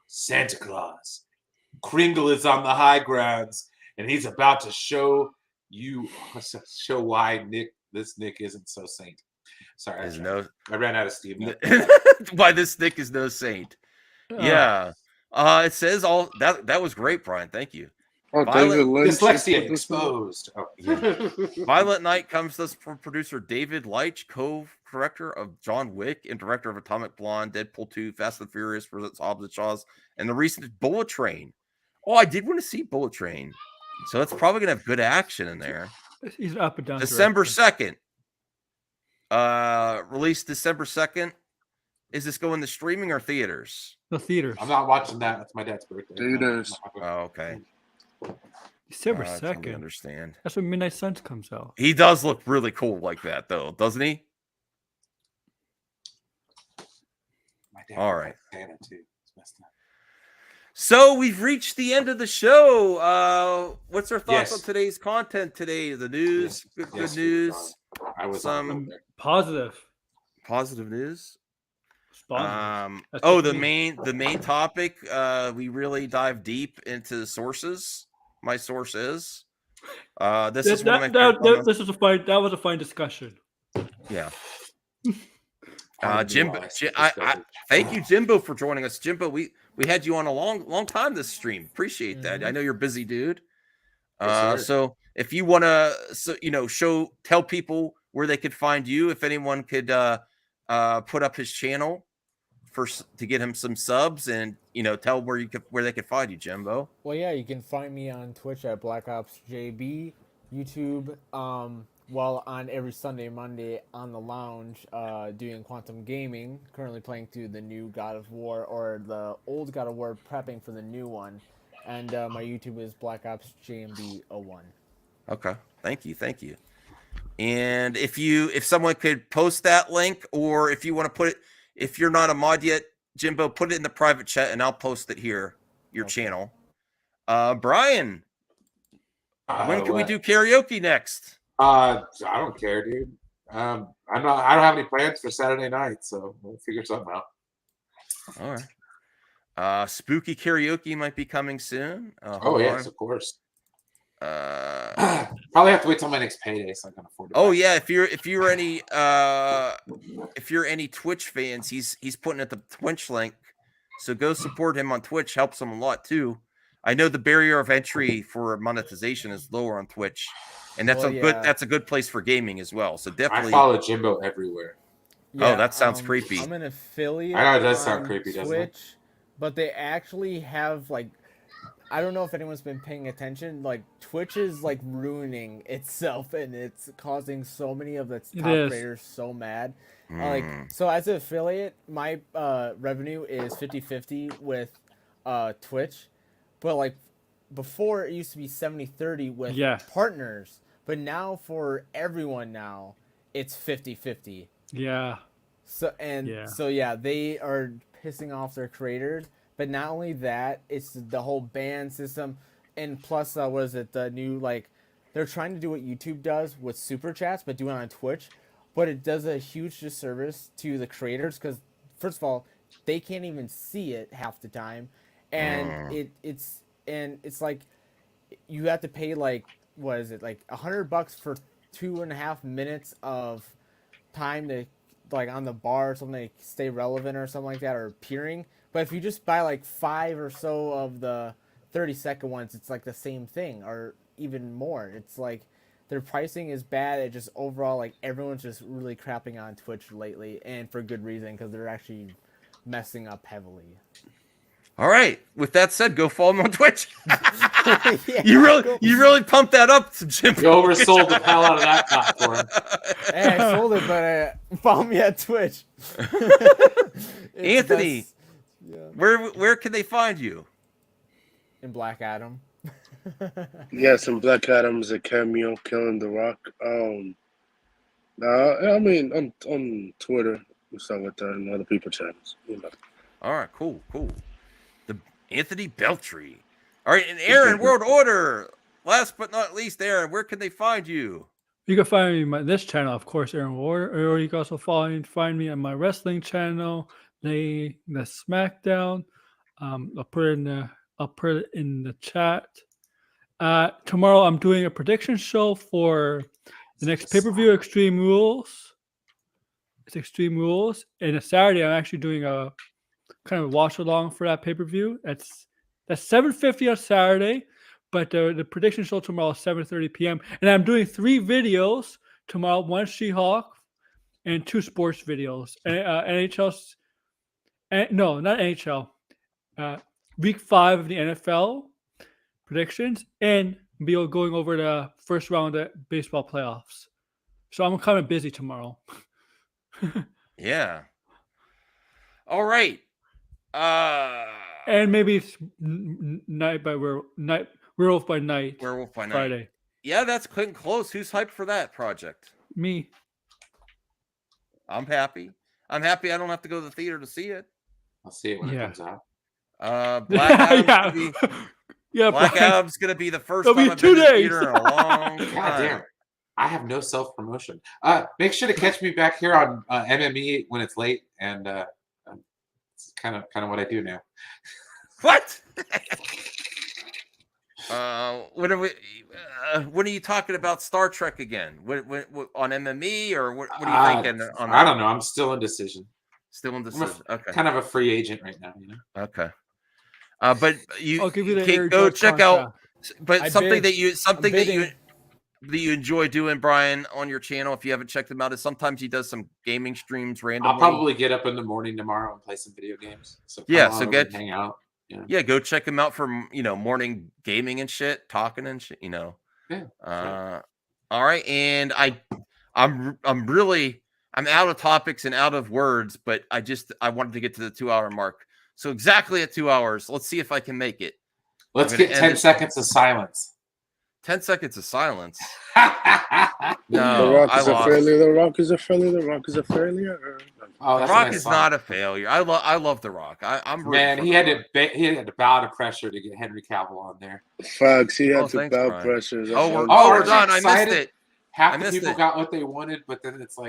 Santa Claus. Kringle is on the high grounds, and he's about to show why this Nick isn't so saint. Sorry, I ran out of steam. Why this Nick is no saint. Yeah. It says all that was great, Brian. Thank you. Dyslexia exposed. Oh, yeah. Violent Night comes to us from producer David Leitch, co-director of John Wick and director of Atomic Blonde, Deadpool 2, Fast and Furious, presents Hobbs and Shaws, and the recent Bullet Train. Oh, I did want to see Bullet Train. So it's probably gonna have good action in there. He's up and down. December 2nd. Released December 2nd. Is this going to streaming or theaters? The theaters. I'm not watching that. That's my dad's birthday. Theaters. Oh, okay. December 2nd. I totally understand. That's when Midnight Suns comes out. He does look really cool like that, though, doesn't he? My dad all right. Santa too. It's messed up. So we've reached the end of the show. What's our thoughts on today's content today? The news, good news. I was positive news. The main topic. We really dive deep into the sources. My source is. This is one of my that was a fine discussion. Yeah. Jimbo, thank you, Jimbo, for joining us. Jimbo, we had you on a long time this stream. Appreciate that. I know you're a busy dude. So if you want to, tell people where they could find you, if anyone could put up his channel to get him some subs, and tell where they could find you, Jimbo. Well, yeah, you can find me on Twitch at BlackOpsJB, YouTube. Well, on every Sunday, Monday on the lounge, doing quantum gaming. Currently playing through the new God of War, or the old God of War, prepping for the new one. And my YouTube is BlackOpsJMB01. Okay, thank you. And if someone could post that link, or if you want to put it, if you're not a mod yet, Jimbo, put it in the private chat, and I'll post it here, your channel. Brian, when can we do karaoke next? I don't care, dude. I don't have any plans for Saturday night, so we'll figure something out. All right. Spooky karaoke might be coming soon. Yes, of course. Probably have to wait till my next payday so I can afford it. Oh yeah, if you're any Twitch fans, he's putting at the Twitch link, so go support him on Twitch. Helps him a lot too. I know the barrier of entry for monetization is lower on Twitch, and that's a good place for gaming as well. So definitely, I follow Jimbo everywhere. Yeah, that sounds creepy. I'm an affiliate. I know it does sound creepy, doesn't it? But they actually have I don't know if anyone's been paying attention. Twitch is ruining itself, and it's causing so many of its top creators so mad. So as an affiliate, my revenue is 50-50 with Twitch, but before it used to be 70-30 with partners, but now for everyone it's 50-50. Yeah. So they are pissing off their creators. But not only that, it's the whole ban system, and plus, the new they're trying to do what YouTube does with super chats, but do it on Twitch. But it does a huge disservice to the creators because, first of all, they can't even see it half the time, and it's you have to pay what is it, $100 for 2.5 minutes of time to on the bar or something to stay relevant or something like that, or appearing. But if you just buy 5 or so of the 30-second ones, it's the same thing or even more. It's their pricing is bad. It just overall everyone's just really crapping on Twitch lately, and for good reason because they're actually messing up heavily. All right. With that said, go follow them on Twitch. You really pumped that up, Jim. You oversold the hell out of that platform. Hey, I sold it, but follow me at Twitch. Anthony, where can they find you? In Black Adam. Yes, in Black Adam's a cameo killing the Rock. I mean, on Twitter and stuff like that, and other people's channels. All right, cool. The Anthony Beltry. All right, and Aaron, World Order. Last but not least, Aaron, where can they find you? You can find me on this channel, of course, Aaron Warrior, or you can also find me on my wrestling channel, the SmackDown. I'll put it in the chat. Tomorrow I'm doing a prediction show for the next pay-per-view, Extreme Rules. It's Extreme Rules. And a Saturday I'm actually doing a kind of watch along for that pay-per-view. That's 7:50 on Saturday. But the prediction show tomorrow is 7:30 p.m. And I'm doing 3 videos tomorrow, 1 She-Hulk and 2 sports videos. NHL's, no, not NHL. Week 5 of the NFL predictions, and be going over the first round of baseball playoffs. So I'm kind of busy tomorrow. Yeah. All right. And maybe it's Werewolf by Night. Friday. Yeah, that's getting close. Who's hyped for that project? Me. I'm happy. I don't have to go to the theater to see it. I'll see it when it comes out. Black Adam's Black Adam's gonna be the first time I've been to the theater in a long time. God damn. I have no self-promotion. Make sure to catch me back here on MME when it's late, and it's kind of what I do now. What? When are you talking about Star Trek again? What on MME, or what are you thinking? I don't know. I'm still indecision. Okay. Kind of a free agent right now, Okay. But I'll give you the can go check out. But I something bid. that you that you enjoy doing, Brian, on your channel, if you haven't checked him out, is sometimes he does some gaming streams randomly. I'll probably get up in the morning tomorrow and play some video games. So so hang out. Go check him out for morning gaming and shit, talking and shit. Yeah. All right, and I'm out of topics and out of words, but I wanted to get to the 2-hour mark. So exactly at 2 hours, let's see if I can make it. Let's get 10 seconds of silence. 10 seconds of silence. No, The Rock is a failure. The Rock is a failure. The Rock is a failure. The Rock is not a failure. I love The Rock. I'm he had to bow to pressure to get Henry Cavill on there. Facts. He had to bow pressure. We're done. I missed it. Half the people got what they wanted, but then it's like.